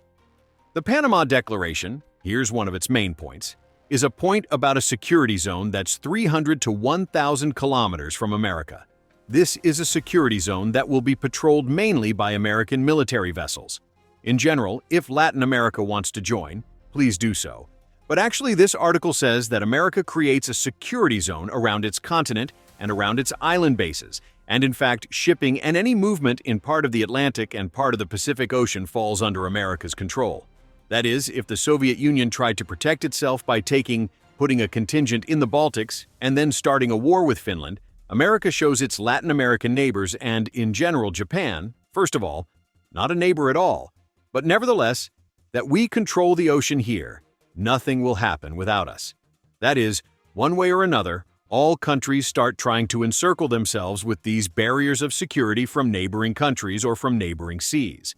The Panama Declaration, here's one of its main points, is a point about a security zone that's 300 to 1,000 kilometers from America. This is a security zone that will be patrolled mainly by American military vessels. In general, if Latin America wants to join, please do so. But actually, this article says that America creates a security zone around its continent and around its island bases, and in fact, shipping and any movement in part of the Atlantic and part of the Pacific Ocean falls under America's control. That is, if the Soviet Union tried to protect itself by putting a contingent in the Baltics and then starting a war with Finland, America shows its Latin American neighbors and, in general, Japan, first of all, not a neighbor at all, but nevertheless, that we control the ocean here. Nothing will happen without us. That is, one way or another, all countries start trying to encircle themselves with these barriers of security from neighboring countries or from neighboring seas.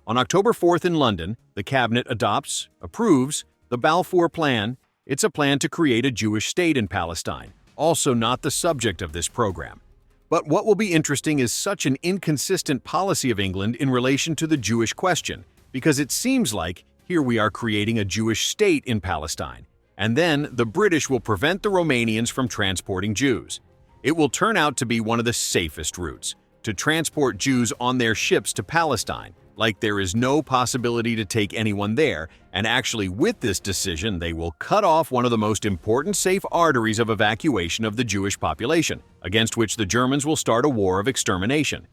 On October 4th in London, the cabinet approves, the Balfour Plan. It's a plan to create a Jewish state in Palestine, also not the subject of this program. But what will be interesting is such an inconsistent policy of England in relation to the Jewish question, because it seems like here we are creating a Jewish state in Palestine, and then the British will prevent the Romanians from transporting Jews. It will turn out to be one of the safest routes, to transport Jews on their ships to Palestine, like there is no possibility to take anyone there, and actually with this decision they will cut off one of the most important safe arteries of evacuation of the Jewish population, against which the Germans will start a war of extermination.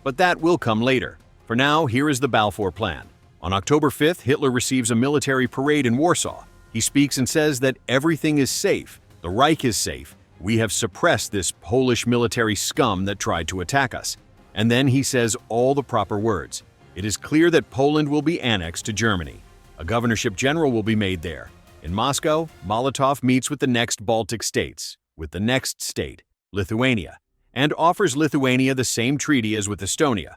But that will come later. For now, here is the Balfour Plan. On October 5th, Hitler receives a military parade in Warsaw. He speaks and says that everything is safe, the Reich is safe, we have suppressed this Polish military scum that tried to attack us. And then he says all the proper words. It is clear that Poland will be annexed to Germany. A governorship general will be made there. In Moscow, Molotov meets with the next Baltic states, with the next state, Lithuania, and offers Lithuania the same treaty as with Estonia.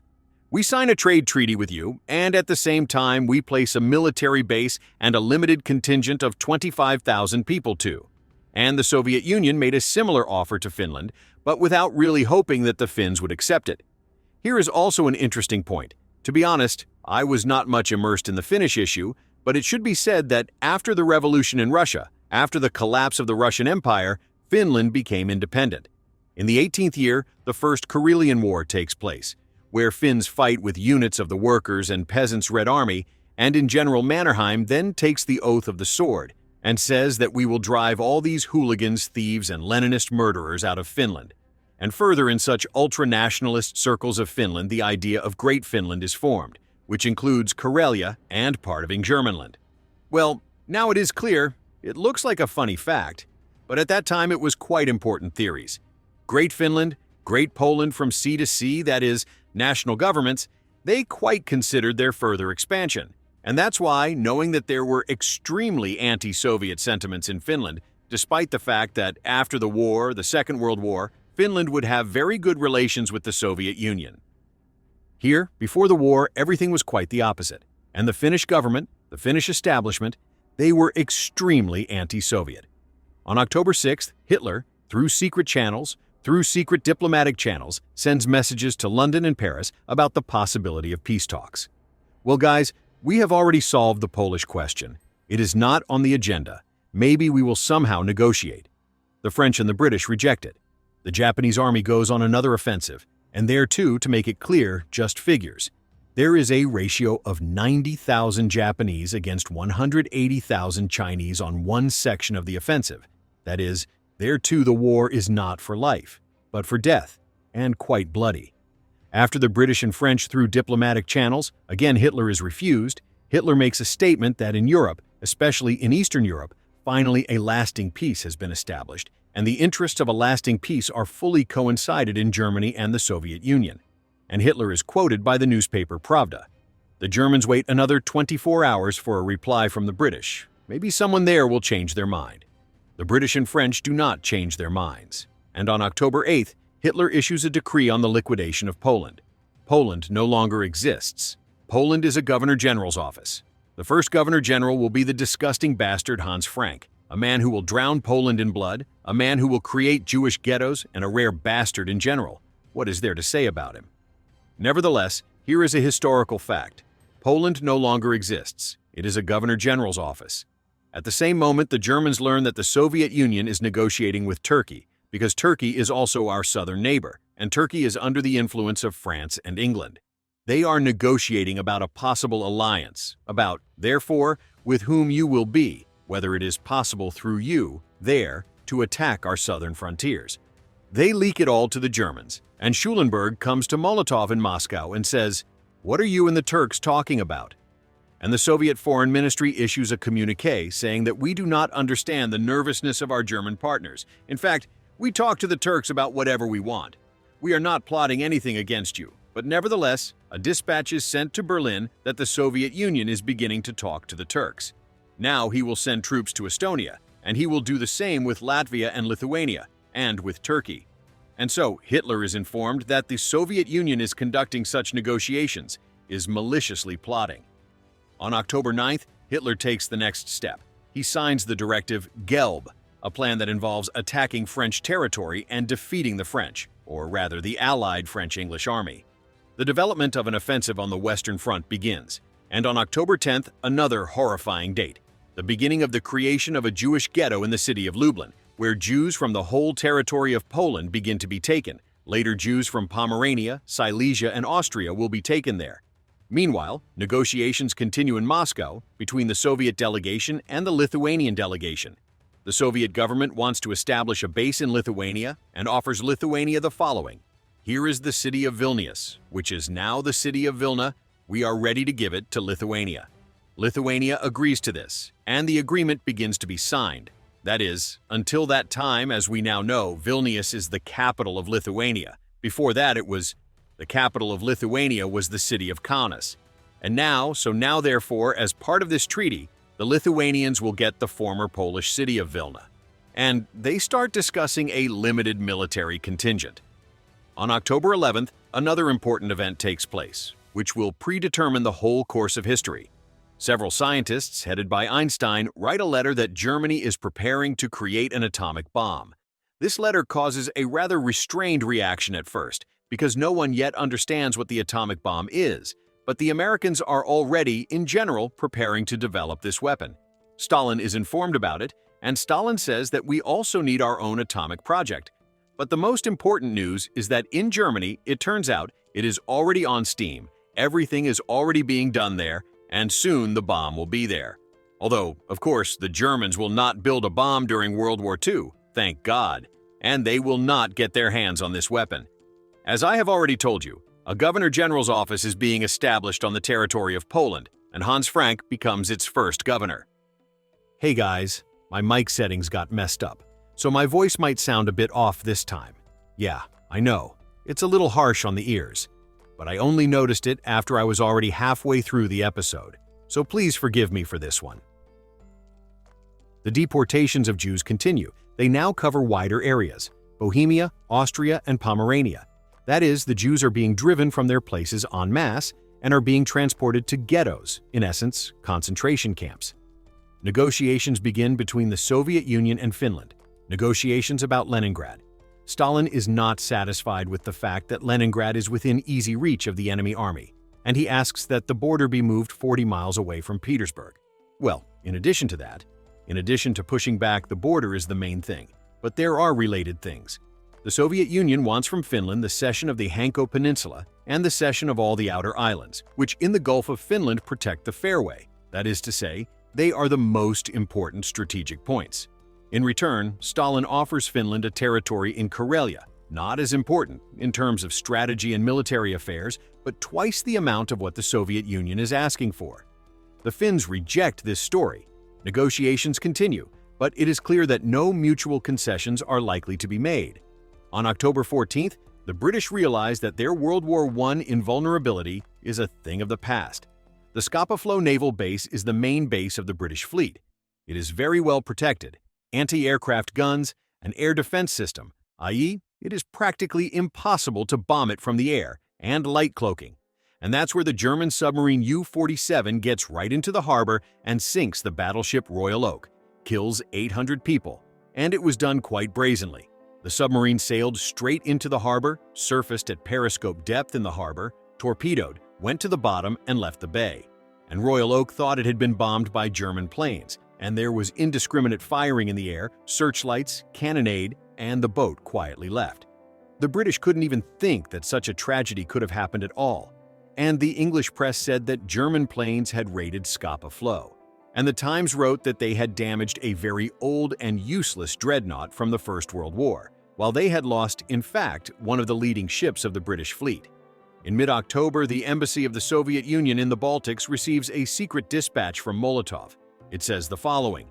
We sign a trade treaty with you, and at the same time we place a military base and a limited contingent of 25,000 people too. And the Soviet Union made a similar offer to Finland, but without really hoping that the Finns would accept it. Here is also an interesting point. To be honest, I was not much immersed in the Finnish issue, but it should be said that after the revolution in Russia, after the collapse of the Russian Empire, Finland became independent. In the 18th year, the First Karelian War takes place, where Finns fight with units of the workers' and peasants' Red Army, and in General Mannerheim then takes the oath of the sword and says that we will drive all these hooligans, thieves, and Leninist murderers out of Finland. And further, in such ultra-nationalist circles of Finland, the idea of Great Finland is formed, which includes Karelia and part of Ingermanland. Well, Now it is clear, it looks like a funny fact, but at that time it was quite important theories. Great Finland, Great Poland from sea to sea, that is, national governments, they quite considered their further expansion. And that's why, knowing that there were extremely anti-Soviet sentiments in Finland, despite the fact that after the war, the Second World War, Finland would have very good relations with the Soviet Union. Here, before the war, everything was quite the opposite, and the Finnish government, the Finnish establishment, they were extremely anti-Soviet. On October 6th, Hitler, through secret channels, through secret diplomatic channels, sends messages to London and Paris about the possibility of peace talks. Well, guys, we have already solved the Polish question. It is not on the agenda. Maybe we will somehow negotiate. The French and the British reject it. The Japanese army goes on another offensive, and there too, to make it clear, just figures. There is a ratio of 90,000 Japanese against 180,000 Chinese on one section of the offensive. That is, there too the war is not for life, but for death, and quite bloody. After the British and French through diplomatic channels, again Hitler is refused, Hitler makes a statement that in Europe, especially in Eastern Europe, finally a lasting peace has been established, and the interests of a lasting peace are fully coincided in Germany and the Soviet Union. And Hitler is quoted by the newspaper Pravda. The Germans wait another 24 hours for a reply from the British. Maybe someone there will change their mind. The British and French do not change their minds. And on October 8th, Hitler issues a decree on the liquidation of Poland. Poland no longer exists. Poland is a governor-general's office. The first governor-general will be the disgusting bastard Hans Frank, a man who will drown Poland in blood, a man who will create Jewish ghettos, and a rare bastard in general. What is there to say about him? Nevertheless, here is a historical fact. Poland no longer exists. It is a governor-general's office. At the same moment, the Germans learn that the Soviet Union is negotiating with Turkey, because Turkey is also our southern neighbor, and Turkey is under the influence of France and England. They are negotiating about a possible alliance, about, therefore, with whom you will be, whether it is possible through you, there, to attack our southern frontiers. They leak it all to the Germans, and Schulenburg comes to Molotov in Moscow and says, "What are you and the Turks talking about?" And the Soviet Foreign Ministry issues a communiqué saying that we do not understand the nervousness of our German partners. In fact, we talk to the Turks about whatever we want. We are not plotting anything against you, but nevertheless, a dispatch is sent to Berlin that the Soviet Union is beginning to talk to the Turks. Now he will send troops to Estonia, and he will do the same with Latvia and Lithuania, and with Turkey. And so Hitler is informed that the Soviet Union is conducting such negotiations, is maliciously plotting. On October 9th, Hitler takes the next step. He signs the directive Gelb, a plan that involves attacking French territory and defeating the French, or rather the Allied French-English army. The development of an offensive on the Western Front begins, and on October 10th, another horrifying date, the beginning of the creation of a Jewish ghetto in the city of Lublin, where Jews from the whole territory of Poland begin to be taken. Later, Jews from Pomerania, Silesia, and Austria will be taken there. Meanwhile, negotiations continue in Moscow between the Soviet delegation and the Lithuanian delegation. The Soviet government wants to establish a base in Lithuania and offers Lithuania the following. Here is the city of Vilnius, which is now the city of Vilna. We are ready to give it to Lithuania. Lithuania agrees to this, and the agreement begins to be signed. That is, until that time, as we now know, Vilnius is the capital of Lithuania. Before that, the capital of Lithuania was the city of Kaunas. And now, therefore, as part of this treaty, the Lithuanians will get the former Polish city of Vilna. And they start discussing a limited military contingent. On October 11th, another important event takes place, which will predetermine the whole course of history. Several scientists, headed by Enstein, write a letter that Germany is preparing to create an atomic bomb. This letter causes a rather restrained reaction at first, because no one yet understands what the atomic bomb is, but the Americans are already, in general, preparing to develop this weapon. Stalin is informed about it, and Stalin says that we also need our own atomic project. But the most important news is that in Germany, it turns out, it is already on steam, everything is already being done there, and soon the bomb will be there. Although, of course, the Germans will not build a bomb during World War II, thank God, and they will not get their hands on this weapon. As I have already told you, a governor-general's office is being established on the territory of Poland, and Hans Frank becomes its first governor. Hey guys, my mic settings got messed up, so my voice might sound a bit off this time. Yeah, I know, it's a little harsh on the ears, but I only noticed it after I was already halfway through the episode, so please forgive me for this one. The deportations of Jews continue. They now cover wider areas: Bohemia, Austria, and Pomerania. That is, the Jews are being driven from their places en masse and are being transported to ghettos, in essence, concentration camps. Negotiations begin between the Soviet Union and Finland. Negotiations about Leningrad. Stalin is not satisfied with the fact that Leningrad is within easy reach of the enemy army, and he asks that the border be moved 40 miles away from Petersburg. Well, in addition to pushing back the border is the main thing, but there are related things. The Soviet Union wants from Finland the cession of the Hanko Peninsula and the cession of all the outer islands, which in the Gulf of Finland protect the fairway. That is to say, they are the most important strategic points. In return, Stalin offers Finland a territory in Karelia, not as important in terms of strategy and military affairs, but twice the amount of what the Soviet Union is asking for. The Finns reject this story. Negotiations continue, but it is clear that no mutual concessions are likely to be made. On October 14th, the British realized that their World War I invulnerability is a thing of the past. The Scapa Flow naval base is the main base of the British fleet. It is very well protected, anti-aircraft guns, an air defense system, i.e., it is practically impossible to bomb it from the air, and light cloaking. And that's where the German submarine U-47 gets right into the harbor and sinks the battleship Royal Oak, kills 800 people, and it was done quite brazenly. The submarine sailed straight into the harbor, surfaced at periscope depth in the harbor, torpedoed, went to the bottom, and left the bay. And Royal Oak thought it had been bombed by German planes, and there was indiscriminate firing in the air, searchlights, cannonade, and the boat quietly left. The British couldn't even think that such a tragedy could have happened at all, and the English press said that German planes had raided Scapa Flow. And the Times wrote that they had damaged a very old and useless dreadnought from the First World War, while they had lost, in fact, one of the leading ships of the British fleet. In mid-October, the embassy of the Soviet Union in the Baltics receives a secret dispatch from Molotov. It says the following: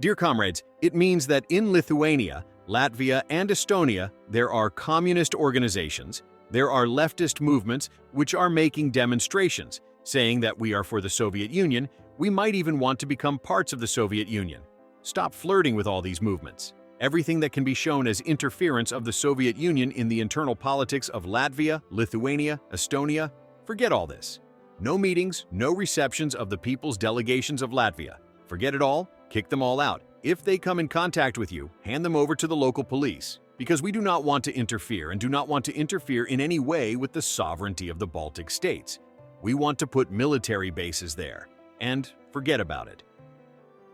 "Dear comrades, it means that in Lithuania, Latvia, and Estonia, there are communist organizations, there are leftist movements which are making demonstrations, saying that we are for the Soviet Union, we might even want to become parts of the Soviet Union. Stop flirting with all these movements. Everything that can be shown as interference of the Soviet Union in the internal politics of Latvia, Lithuania, Estonia, forget all this. No meetings, no receptions of the people's delegations of Latvia. Forget it all, kick them all out. If they come in contact with you, hand them over to the local police, because we do not want to interfere and do not want to interfere in any way with the sovereignty of the Baltic states. We want to put military bases there, and forget about it."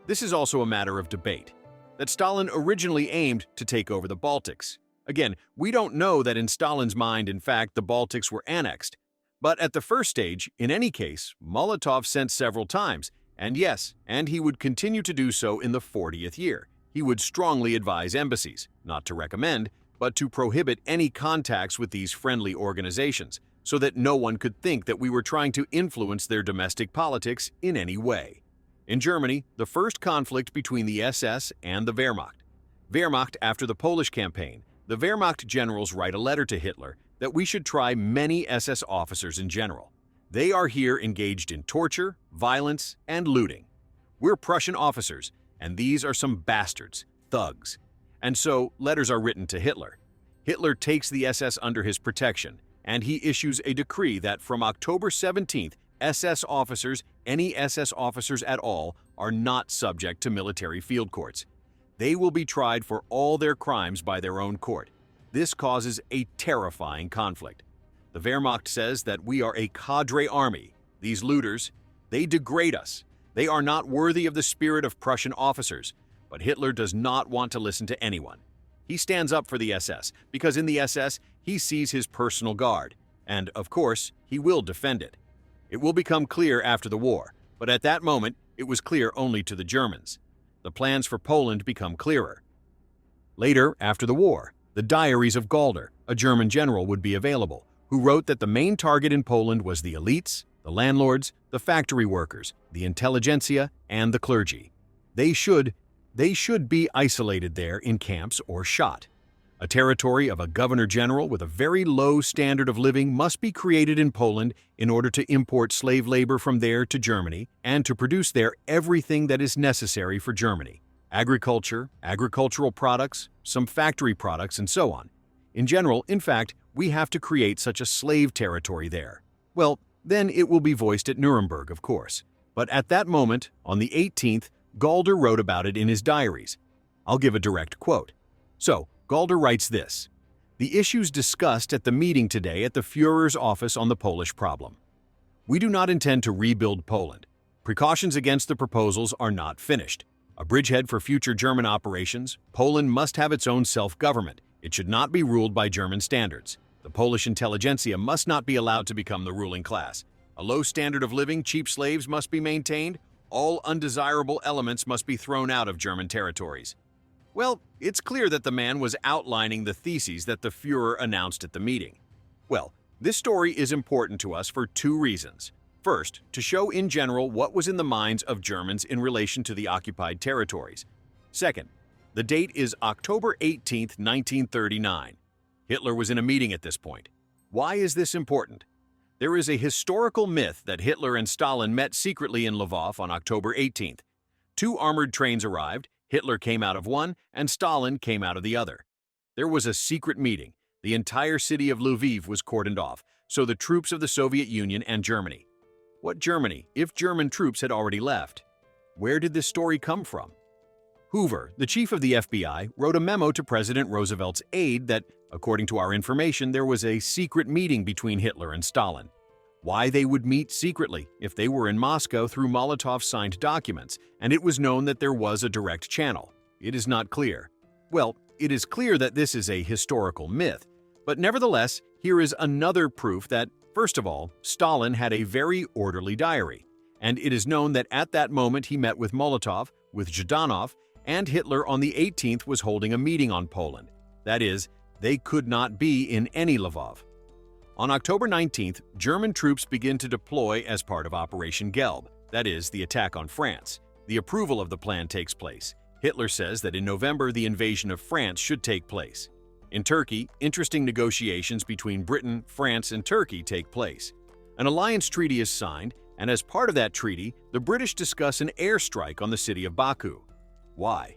This is also a matter of debate, that Stalin originally aimed to take over the Baltics. Again, we don't know that in Stalin's mind, in fact, the Baltics were annexed. But at the first stage, in any case, Molotov sent several times, and yes, and he would continue to do so in the 40th year. He would strongly advise embassies, not to recommend, but to prohibit any contacts with these friendly organizations, so that no one could think that we were trying to influence their domestic politics in any way. In Germany, the first conflict between the SS and the Wehrmacht after the Polish campaign, the Wehrmacht generals write a letter to Hitler that we should try many SS officers in general. They are here engaged in torture, violence, and looting. We're Prussian officers, and these are some bastards, thugs. And so, letters are written to Hitler. Hitler takes the SS under his protection, and he issues a decree that from October 17th, SS officers, any SS officers at all, are not subject to military field courts. They will be tried for all their crimes by their own court. This causes a terrifying conflict. The Wehrmacht says that we are a cadre army. These looters, they degrade us. They are not worthy of the spirit of Prussian officers. But Hitler does not want to listen to anyone. He stands up for the SS, because in the SS, he sees his personal guard. And, of course, he will defend it. It will become clear after the war, but at that moment, it was clear only to the Germans. The plans for Poland become clearer. Later, after the war, the diaries of Galder, a German general, would be available, who wrote that the main target in Poland was the elites, the landlords, the factory workers, the intelligentsia, and the clergy. They should be isolated there in camps or shot. A territory of a governor-general with a very low standard of living must be created in Poland in order to import slave labor from there to Germany and to produce there everything that is necessary for Germany: agriculture, agricultural products, some factory products, and so on. In general, in fact, we have to create such a slave territory there. Well, then it will be voiced at Nuremberg, of course. But at that moment, on the 18th, Galder wrote about it in his diaries. I'll give a direct quote. So, Galder writes this: "The issues discussed at the meeting today at the Führer's office on the Polish problem. We do not intend to rebuild Poland. Precautions against the proposals are not finished. A bridgehead for future German operations, Poland must have its own self-government. It should not be ruled by German standards. The Polish intelligentsia must not be allowed to become the ruling class. A low standard of living, cheap slaves must be maintained. All undesirable elements must be thrown out of German territories." Well, it's clear that the man was outlining the theses that the Führer announced at the meeting. Well, this story is important to us for two reasons. First, to show in general what was in the minds of Germans in relation to the occupied territories. Second, the date is October 18, 1939. Hitler was in a meeting at this point. Why is this important? There is a historical myth that Hitler and Stalin met secretly in Lvov on October 18th. Two armored trains arrived, Hitler came out of one, and Stalin came out of the other. There was a secret meeting. The entire city of Lviv was cordoned off, so the troops of the Soviet Union and Germany. What Germany, if German troops had already left? Where did this story come from? Hoover, the chief of the FBI, wrote a memo to President Roosevelt's aide that, according to our information, there was a secret meeting between Hitler and Stalin. Why they would meet secretly if they were in Moscow through Molotov-signed documents, and it was known that there was a direct channel. It is not clear. Well, it is clear that this is a historical myth, but nevertheless, here is another proof that, first of all, Stalin had a very orderly diary, and it is known that at that moment he met with Molotov, with Zhdanov, and Hitler on the 18th was holding a meeting on Poland. That is, they could not be in any Lvov. On October 19th, German troops begin to deploy as part of Operation Gelb, that is, the attack on France. The approval of the plan takes place. Hitler says that in November the invasion of France should take place. In Turkey, interesting negotiations between Britain, France, and Turkey take place. An alliance treaty is signed, and as part of that treaty, the British discuss an airstrike on the city of Baku. Why?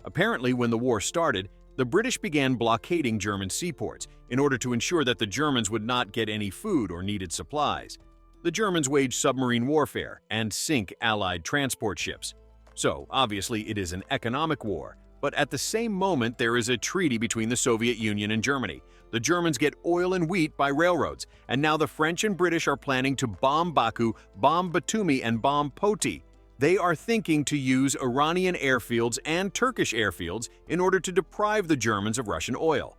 Apparently, when the war started, the British began blockading German seaports in order to ensure that the Germans would not get any food or needed supplies. The Germans waged submarine warfare and sink Allied transport ships. So, obviously, it is an economic war. But at the same moment, there is a treaty between the Soviet Union and Germany. The Germans get oil and wheat by railroads, and now the French and British are planning to bomb Baku, bomb Batumi, and bomb Poti. They are thinking to use Iranian airfields and Turkish airfields in order to deprive the Germans of Russian oil.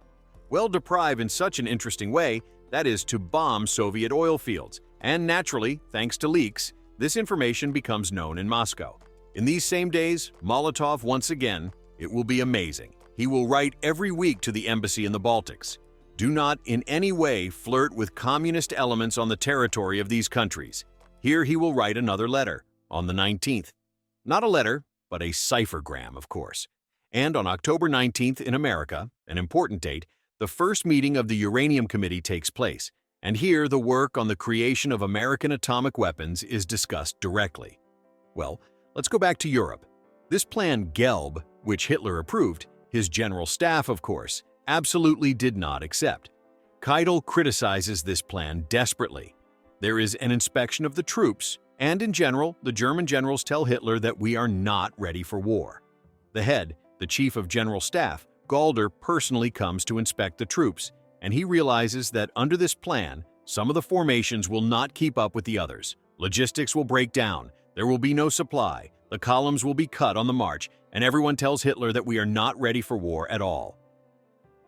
Well, deprive in such an interesting way, that is to bomb Soviet oil fields. And naturally, thanks to leaks, this information becomes known in Moscow. In these same days, Molotov once again, it will be amazing. He will write every week to the embassy in the Baltics. Do not in any way flirt with communist elements on the territory of these countries. Here he will write another letter. On the 19th. Not a letter, but a ciphergram, of course. And on October 19th in America, an important date, the first meeting of the Uranium Committee takes place, and here the work on the creation of American atomic weapons is discussed directly. Well, let's go back to Europe. This plan Gelb, which Hitler approved, his general staff, of course, absolutely did not accept. Keitel criticizes this plan desperately. There is an inspection of the troops, and in general, the German generals tell Hitler that we are not ready for war. The head, the chief of general staff, Galder, personally comes to inspect the troops, and he realizes that under this plan, some of the formations will not keep up with the others. Logistics will break down, there will be no supply, the columns will be cut on the march, and everyone tells Hitler that we are not ready for war at all.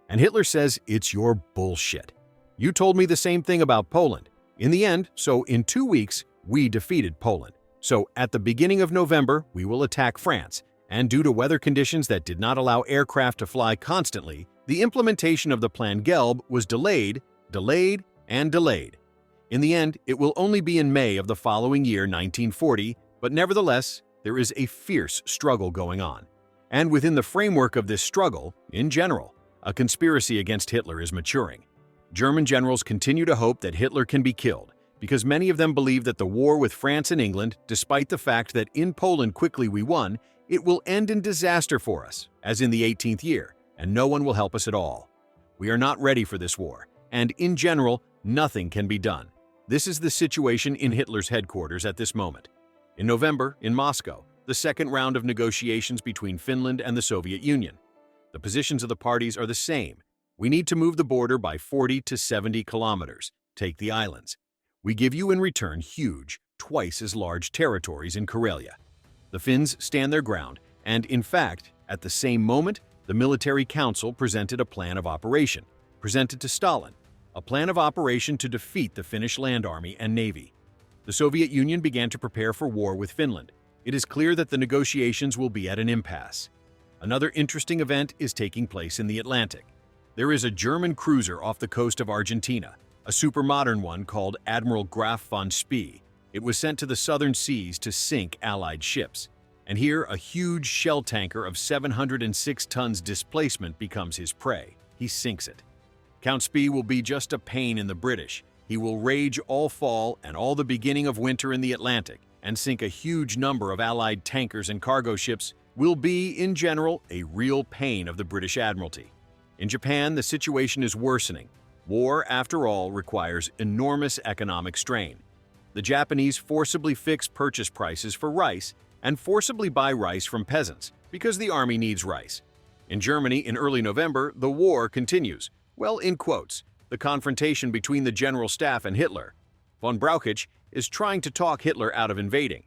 And Hitler says, "It's your bullshit. You told me the same thing about Poland. In the end, so in 2 weeks, we defeated Poland. So at the beginning of November, we will attack France, and due to weather conditions that did not allow aircraft to fly constantly, the implementation of the Plan Gelb was delayed, and delayed. In the end, it will only be in May of the following year, 1940, but nevertheless, there is a fierce struggle going on. And within the framework of this struggle, in general, a conspiracy against Hitler is maturing. German generals continue to hope that Hitler can be killed, because many of them believe that the war with France and England, despite the fact that in Poland quickly we won, it will end in disaster for us, as in the 18th year, and no one will help us at all. We are not ready for this war, and in general, nothing can be done. This is the situation in Hitler's headquarters at this moment. In November, in Moscow, the second round of negotiations between Finland and the Soviet Union. The positions of the parties are the same. We need to move the border by 40 to 70 kilometers, take the islands. We give you in return huge, twice as large territories in Karelia. The Finns stand their ground, and in fact, at the same moment, the Military Council presented a plan of operation, presented to Stalin, a plan of operation to defeat the Finnish land army and navy. The Soviet Union began to prepare for war with Finland. It is clear that the negotiations will be at an impasse. Another interesting event is taking place in the Atlantic. There is a German cruiser off the coast of Argentina, a super-modern one called Admiral Graf Spee. It was sent to the southern seas to sink Allied ships. And here, a huge shell tanker of 706 tons displacement becomes his prey. He sinks it. Count Spee will be just a pain in the British. He will rage all fall and all the beginning of winter in the Atlantic and sink a huge number of Allied tankers and cargo ships will be, in general, a real pain of the British Admiralty. In Japan, the situation is worsening. War, after all, requires enormous economic strain. The Japanese forcibly fix purchase prices for rice and forcibly buy rice from peasants because the army needs rice. In Germany, in early November, the war continues. Well, in quotes, the confrontation between the General Staff and Hitler. Von Brauchitsch is trying to talk Hitler out of invading.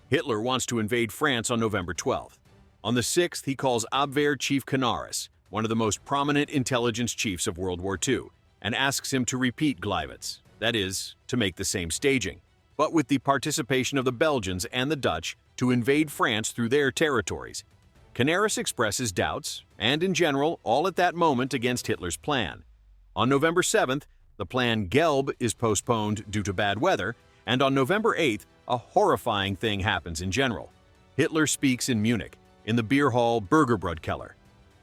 Hitler wants to invade France on November 12th. On the 6th, he calls Abwehr Chief Canaris, one of the most prominent intelligence chiefs of World War II, and asks him to repeat Gleiwitz, that is, to make the same staging, but with the participation of the Belgians and the Dutch to invade France through their territories. Canaris expresses doubts, and in general, all at that moment against Hitler's plan. On November 7th, the plan Gelb is postponed due to bad weather, and on November 8th, a horrifying thing happens in general. Hitler speaks in Munich, in the beer hall Bürgerbrotkeller.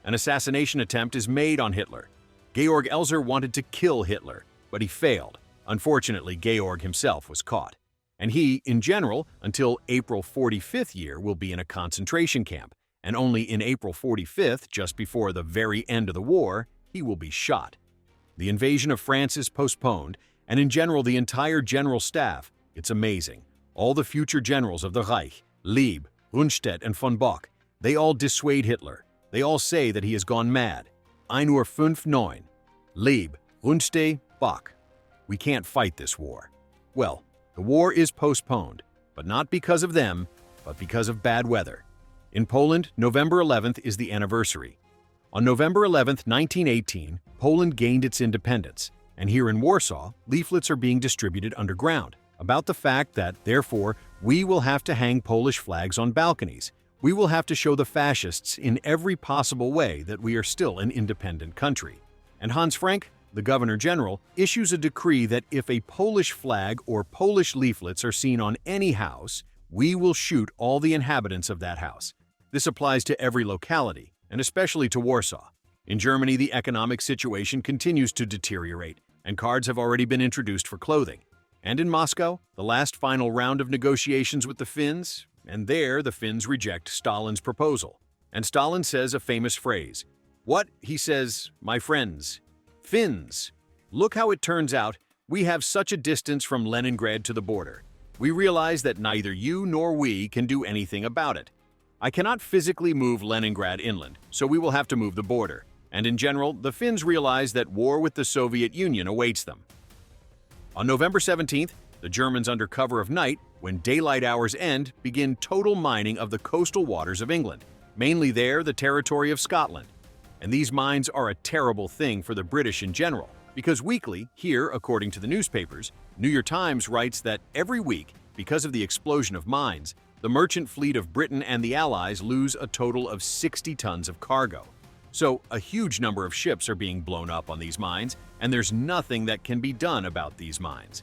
An assassination attempt is made on Hitler. Georg Elser wanted to kill Hitler, but he failed. Unfortunately, Georg himself was caught. And he, in general, until April 45th year, will be in a concentration camp, and only in April 45th, just before the very end of the war, he will be shot. The invasion of France is postponed, and in general the entire general staff, it's amazing. All the future generals of the Reich, Lieb, Rundstedt, and von Bock, they all dissuade Hitler. They all say that he has gone mad. 1:59. Lieb, Rundstedt, Bock. We can't fight this war. Well, the war is postponed, but not because of them, but because of bad weather. In Poland, November 11th is the anniversary. On November 11th, 1918, Poland gained its independence, and here in Warsaw, leaflets are being distributed underground about the fact that, therefore, we will have to hang Polish flags on balconies. We will have to show the fascists in every possible way that we are still an independent country. And Hans Frank, the Governor General, issues a decree that if a Polish flag or Polish leaflets are seen on any house, we will shoot all the inhabitants of that house. This applies to every locality, and especially to Warsaw. In Germany, the economic situation continues to deteriorate, and cards have already been introduced for clothing. And in Moscow, the last final round of negotiations with the Finns, and there the Finns reject Stalin's proposal. And Stalin says a famous phrase. What? He says, my friends, Finns. Look how it turns out we have such a distance from Leningrad to the border. We realize that neither you nor we can do anything about it. I cannot physically move Leningrad inland, so we will have to move the border. And in general, the Finns realize that war with the Soviet Union awaits them. On November 17th, the Germans, under cover of night, when daylight hours end, begin total mining of the coastal waters of England, mainly there the territory of Scotland. And these mines are a terrible thing for the British in general, because weekly, here, according to the newspapers, New York Times writes that every week, because of the explosion of mines, the merchant fleet of Britain and the Allies lose a total of 60 tons of cargo. So a huge number of ships are being blown up on these mines, and there's nothing that can be done about these mines.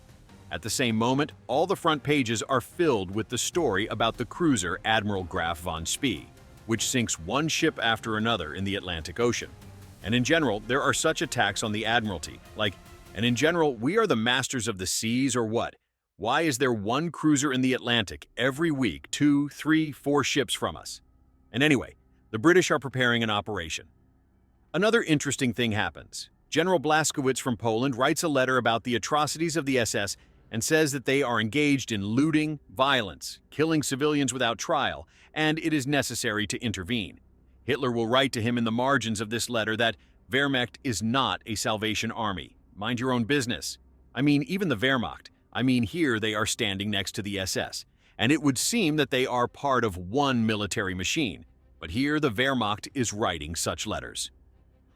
At the same moment, all the front pages are filled with the story about the cruiser Admiral Graf Spee, which sinks one ship after another in the Atlantic Ocean. And in general, there are such attacks on the Admiralty, like, and in general, we are the masters of the seas or what? Why is there one cruiser in the Atlantic every week, 2, 3, 4 ships from us? And anyway, the British are preparing an operation. Another interesting thing happens. General Blaskowitz from Poland writes a letter about the atrocities of the SS and says that they are engaged in looting, violence, killing civilians without trial, and it is necessary to intervene. Hitler will write to him in the margins of this letter that Wehrmacht is not a Salvation Army. Mind your own business. I mean, even the Wehrmacht. I mean, here they are standing next to the SS, and it would seem that they are part of one military machine. But here the Wehrmacht is writing such letters.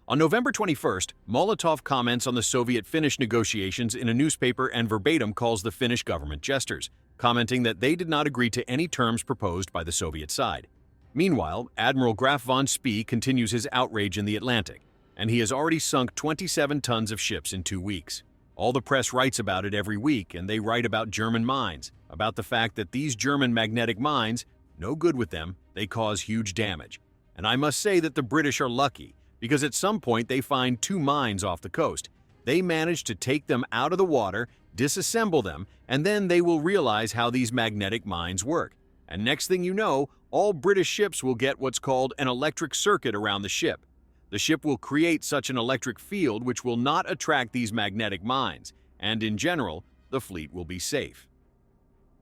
On November 21st, Molotov comments on the Soviet-Finnish negotiations in a newspaper and verbatim calls the Finnish government jesters, commenting that they did not agree to any terms proposed by the Soviet side. Meanwhile, Admiral Graf Spee continues his outrage in the Atlantic, and he has already sunk 27 tons of ships in 2 weeks. All the press writes about it every week, and they write about German mines, about the fact that these German magnetic mines, no good with them, they cause huge damage. And I must say that the British are lucky, because at some point they find 2 mines off the coast. They manage to take them out of the water, disassemble them, and then they will realize how these magnetic mines work. And next thing you know, all British ships will get what's called an electric circuit around the ship. The ship will create such an electric field which will not attract these magnetic mines, and in general, the fleet will be safe.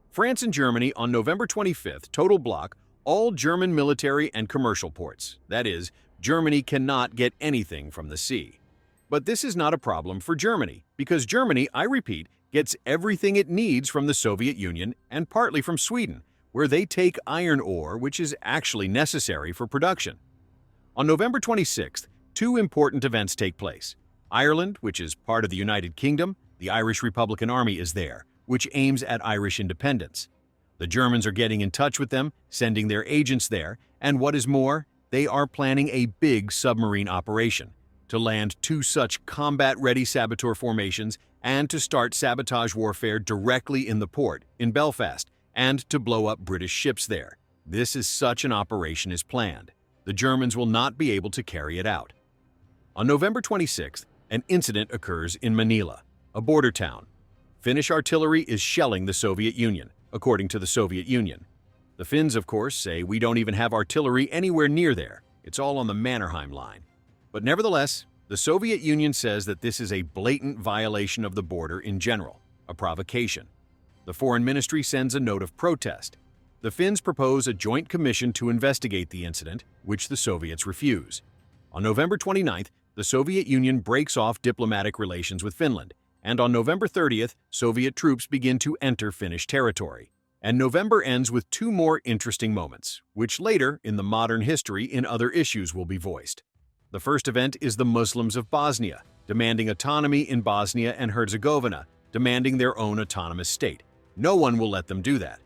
France and Germany on November 25th total block all German military and commercial ports. That is, Germany cannot get anything from the sea. But this is not a problem for Germany, because Germany, I repeat, gets everything it needs from the Soviet Union and partly from Sweden, where they take iron ore, which is actually necessary for production. On November 26th, 2 important events take place. Ireland, which is part of the United Kingdom, the Irish Republican Army is there, which aims at Irish independence. The Germans are getting in touch with them, sending their agents there, and what is more, they are planning a big submarine operation to land 2 such combat-ready saboteur formations and to start sabotage warfare directly in the port in Belfast and to blow up British ships there. This is such an operation is planned. The Germans will not be able to carry it out. On November 26th, an incident occurs in Manila, a border town. Finnish artillery is shelling the Soviet Union, according to the Soviet Union. The Finns, of course, say we don't even have artillery anywhere near there. It's all on the Mannerheim line. But nevertheless, the Soviet Union says that this is a blatant violation of the border in general, a provocation. The Foreign Ministry sends a note of protest. The Finns propose a joint commission to investigate the incident, which the Soviets refuse. On November 29th, the Soviet Union breaks off diplomatic relations with Finland, and on November 30th, Soviet troops begin to enter Finnish territory. And November ends with 2 more interesting moments, which later, in the modern history, in other issues will be voiced. The first event is the Muslims of Bosnia, demanding autonomy in Bosnia and Herzegovina, demanding their own autonomous state. No one will let them do that.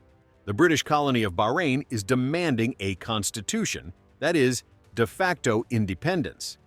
The British colony of Bahrain is demanding a constitution, that is, de facto independence.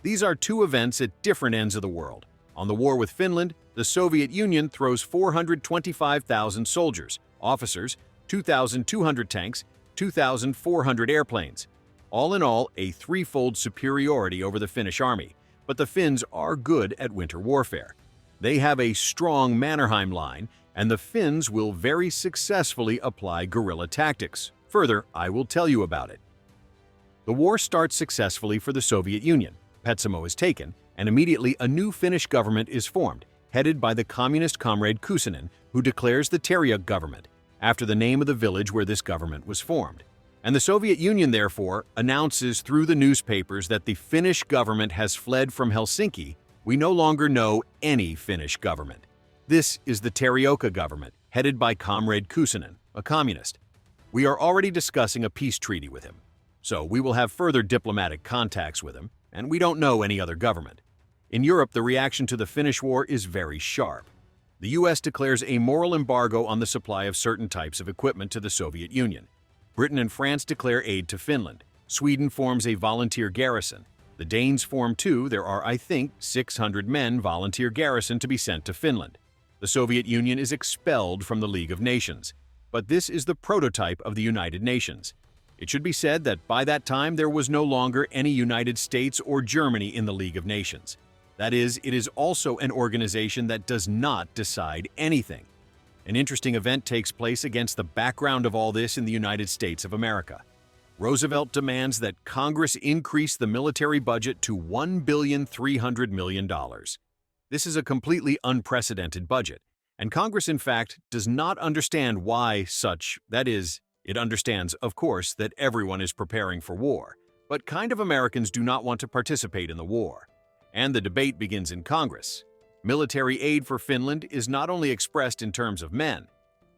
These are 2 events at different ends of the world. On the war with Finland, the Soviet Union throws 425,000 soldiers, officers, 2,200 tanks, 2,400 airplanes. All in all, a 3-fold superiority over the Finnish army, but the Finns are good at winter warfare. They have a strong Mannerheim line, and the Finns will very successfully apply guerrilla tactics. Further, I will tell you about it. The war starts successfully for the Soviet Union. Petsamo is taken, and immediately a new Finnish government is formed, headed by the communist comrade Kuusinen, who declares the Terjug government, after the name of the village where this government was formed. And the Soviet Union, therefore, announces through the newspapers that the Finnish government has fled from Helsinki. We no longer know any Finnish government. This is the Terjukka government, headed by Comrade Kuusinen, a communist. We are already discussing a peace treaty with him, so we will have further diplomatic contacts with him, and we don't know any other government. In Europe, the reaction to the Finnish war is very sharp. The US declares a moral embargo on the supply of certain types of equipment to the Soviet Union. Britain and France declare aid to Finland. Sweden forms a volunteer garrison. The Danes form too. There are, I think, 600 men volunteer garrison to be sent to Finland. The Soviet Union is expelled from the League of Nations, but this is the prototype of the United Nations. It should be said that by that time there was no longer any United States or Germany in the League of Nations. That is, it is also an organization that does not decide anything. An interesting event takes place against the background of all this in the United States of America. Roosevelt demands that Congress increase the military budget to $1.3 billion. This is a completely unprecedented budget, and Congress, in fact, does not understand why such, that is, it understands, of course, that everyone is preparing for war, but kind of Americans do not want to participate in the war. And the debate begins in Congress. Military aid for Finland is not only expressed in terms of men.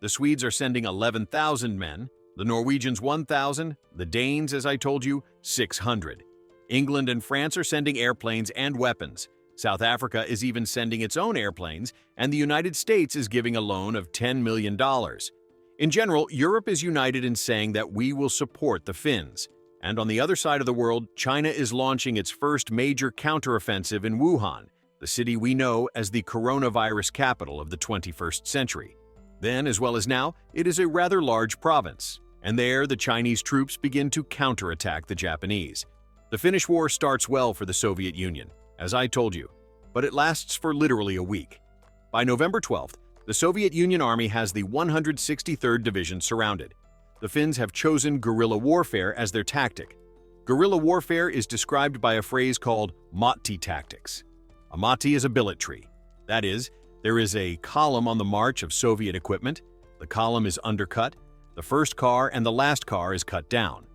The Swedes are sending 11,000 men, the Norwegians 1,000, the Danes, as I told you, 600. England and France are sending airplanes and weapons. South Africa is even sending its own airplanes, and the United States is giving a loan of $10 million. In general, Europe is united in saying that we will support the Finns. And on the other side of the world, China is launching its first major counteroffensive in Wuhan, the city we know as the coronavirus capital of the 21st century. Then, as well as now, it is a rather large province, and there the Chinese troops begin to counterattack the Japanese. The Finnish War starts well for the Soviet Union, as I told you, but it lasts for literally a week. By November 12th, the Soviet Union Army has the 163rd Division surrounded. The Finns have chosen guerrilla warfare as their tactic. Guerrilla warfare is described by a phrase called Matti tactics. A Matti is a billet tree. That is, there is a column on the march of Soviet equipment, the column is undercut, the first car and the last car is cut down.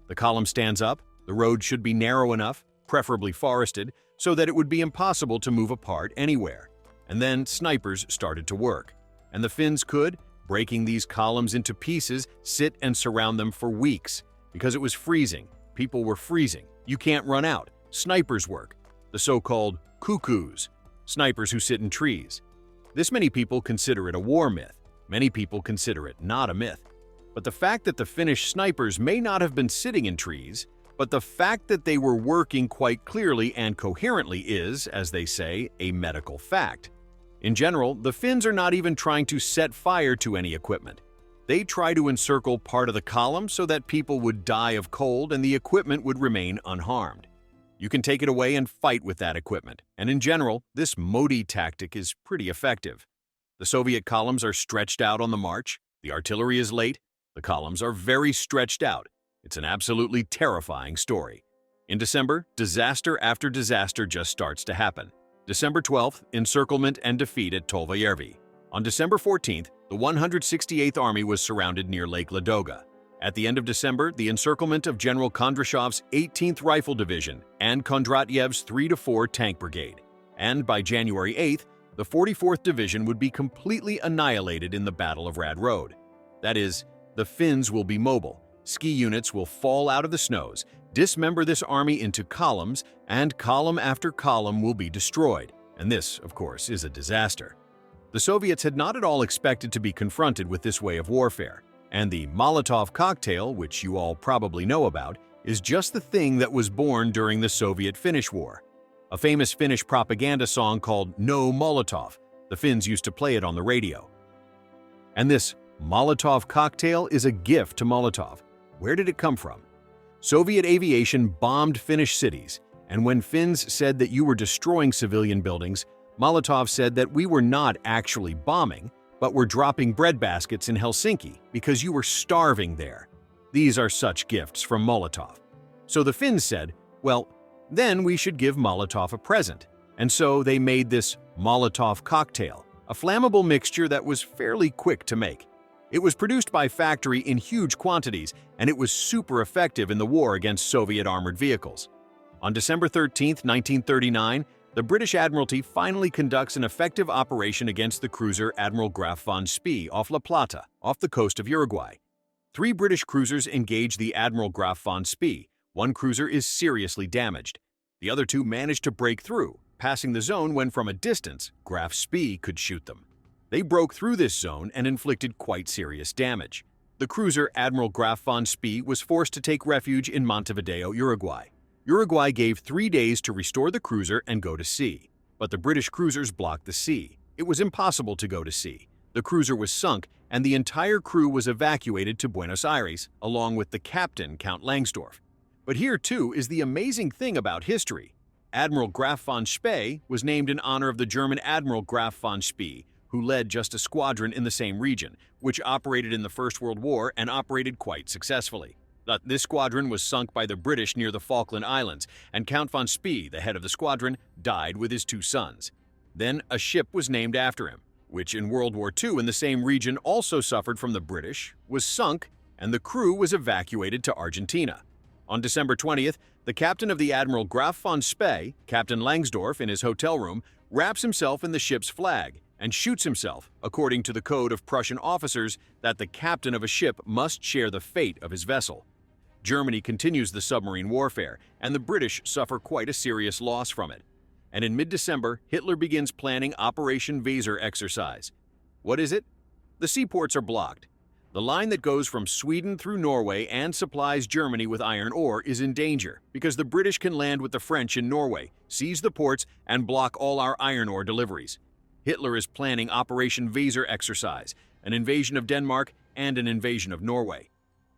The column stands up, the road should be narrow enough, preferably forested, so that it would be impossible to move apart anywhere. And then snipers started to work. And the Finns could, breaking these columns into pieces, sit and surround them for weeks. Because it was freezing. People were freezing. You can't run out. Snipers work. The so-called cuckoos, snipers who sit in trees. This many people consider it a war myth. Many people consider it not a myth. But the fact that the Finnish snipers may not have been sitting in trees, but the fact that they were working quite clearly and coherently is, as they say, a medical fact. In general, the Finns are not even trying to set fire to any equipment. They try to encircle part of the column so that people would die of cold and the equipment would remain unharmed. You can take it away and fight with that equipment, and in general, this Modi tactic is pretty effective. The Soviet columns are stretched out on the march, the artillery is late, the columns are very stretched out. It's an absolutely terrifying story. In December, disaster after disaster just starts to happen. December 12th, encirclement and defeat at Tolvajärvi. On December 14th, the 168th Army was surrounded near Lake Ladoga. At the end of December, the encirclement of General Kondratyev's 18th Rifle Division and Kondratyev's 3-4 Tank Brigade. And by January 8th, the 44th Division would be completely annihilated in the Battle of Rad Road. That is, the Finns will be mobile. Ski units will fall out of the snows, dismember this army into columns, and column after column will be destroyed. And this, of course, is a disaster. The Soviets had not at all expected to be confronted with this way of warfare, and the Molotov cocktail, which you all probably know about, is just the thing that was born during the Soviet-Finnish War. A famous Finnish propaganda song called No Molotov. The Finns used to play it on the radio. And this Molotov cocktail is a gift to Molotov. Where did it come from? Soviet aviation bombed Finnish cities, and when Finns said that you were destroying civilian buildings, Molotov said that we were not actually bombing, but were dropping bread baskets in Helsinki because you were starving there. These are such gifts from Molotov. So the Finns said, well, then we should give Molotov a present. And so they made this Molotov cocktail, a flammable mixture that was fairly quick to make. It was produced by factory in huge quantities, and it was super effective in the war against Soviet armored vehicles. On December 13, 1939, the British Admiralty finally conducts an effective operation against the cruiser Admiral Graf Spee off La Plata, off the coast of Uruguay. 3 British cruisers engage the Admiral Graf Spee. 1 cruiser is seriously damaged. The other 2 manage to break through, passing the zone when from a distance, Graf Spee could shoot them. They broke through this zone and inflicted quite serious damage. The cruiser Admiral Graf Spee was forced to take refuge in Montevideo, Uruguay. Uruguay gave 3 days to restore the cruiser and go to sea, but the British cruisers blocked the sea. It was impossible to go to sea. The cruiser was sunk, and the entire crew was evacuated to Buenos Aires, along with the captain, Count Langsdorff. But here, too, is the amazing thing about history. Admiral Graf von Spee was named in honor of the German Admiral Graf von Spee, who led just a squadron in the same region, which operated in the First World War and operated quite successfully. This squadron was sunk by the British near the Falkland Islands, and Count von Spee, the head of the squadron, died with his 2 sons. Then a ship was named after him, which in World War II in the same region also suffered from the British, was sunk, and the crew was evacuated to Argentina. On December 20th, the captain of the Admiral Graf von Spee, Captain Langsdorff, in his hotel room, wraps himself in the ship's flag and shoots himself, according to the code of Prussian officers that the captain of a ship must share the fate of his vessel. Germany continues the submarine warfare, and the British suffer quite a serious loss from it. And in mid-December, Hitler begins planning Operation Weser exercise. What is it? The seaports are blocked. The line that goes from Sweden through Norway and supplies Germany with iron ore is in danger because the British can land with the French in Norway, seize the ports, and block all our iron ore deliveries. Hitler is planning Operation Weser exercise, an invasion of Denmark and an invasion of Norway.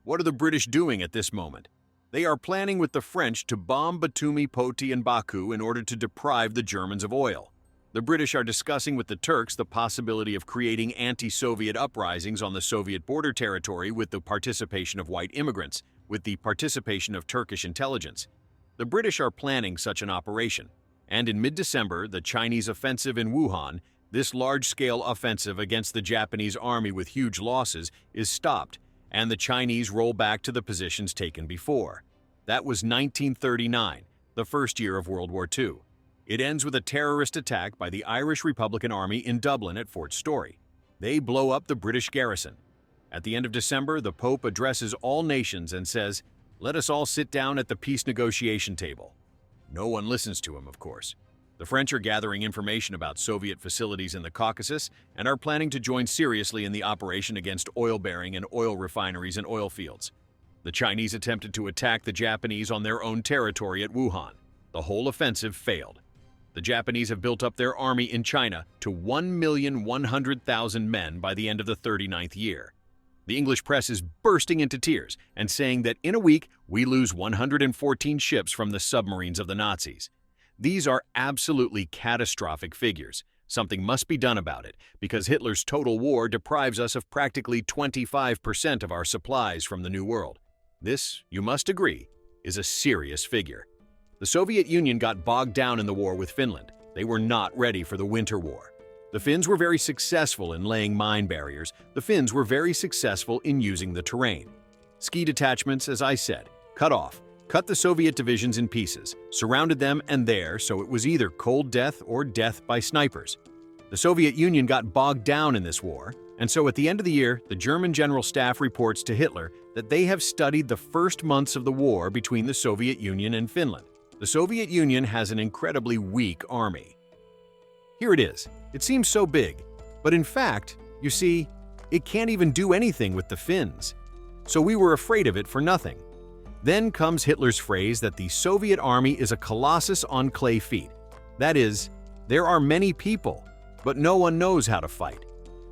What are the British doing at this moment? They are planning with the French to bomb Batumi, Poti, and Baku in order to deprive the Germans of oil. The British are discussing with the Turks the possibility of creating anti-Soviet uprisings on the Soviet border territory with the participation of white immigrants, with the participation of Turkish intelligence. The British are planning such an operation, and in mid-December, the Chinese offensive in Wuhan, this large-scale offensive against the Japanese army with huge losses, is stopped, and the Chinese roll back to the positions taken before. That was 1939, the first year of World War II. It ends with a terrorist attack by the Irish Republican Army in Dublin at Fort Story. They blow up the British garrison. At the end of December, the Pope addresses all nations and says, "Let us all sit down at the peace negotiation table." No one listens to him, of course. The French are gathering information about Soviet facilities in the Caucasus and are planning to join seriously in the operation against oil-bearing and oil refineries and oil fields. The Chinese attempted to attack the Japanese on their own territory at Wuhan. The whole offensive failed. The Japanese have built up their army in China to 1,100,000 men by the end of the 39th year. The English press is bursting into tears and saying that in a week we lose 114 ships from the submarines of the Nazis. These are absolutely catastrophic figures. Something must be done about it because Hitler's total war deprives us of practically 25% of our supplies from the New World. This, you must agree, is a serious figure. The Soviet Union got bogged down in the war with Finland. They were not ready for the Winter War. The Finns were very successful in laying mine barriers. The Finns were very successful in using the terrain. Ski detachments, as I said, cut the Soviet divisions in pieces, surrounded them and there, so it was either cold death or death by snipers. The Soviet Union got bogged down in this war, and so at the end of the year, the German General Staff reports to Hitler that they have studied the first months of the war between the Soviet Union and Finland. The Soviet Union has an incredibly weak army. Here it is. It seems so big, but in fact, you see, it can't even do anything with the Finns. So we were afraid of it for nothing. Then comes Hitler's phrase that the Soviet army is a colossus on clay feet. That is, there are many people, but no one knows how to fight.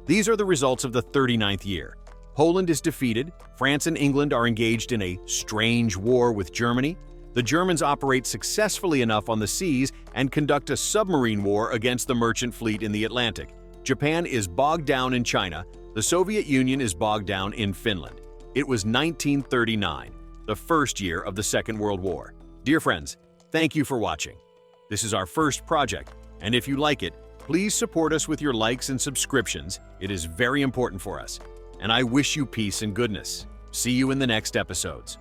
These are the results of the 39th year. Poland is defeated, France and England are engaged in a strange war with Germany. The Germans operate successfully enough on the seas and conduct a submarine war against the merchant fleet in the Atlantic. Japan is bogged down in China. The Soviet Union is bogged down in Finland. It was 1939, the first year of the Second World War. Dear friends, thank you for watching. This is our first project, and if you like it, please support us with your likes and subscriptions. It is very important for us. And I wish you peace and goodness. See you in the next episodes.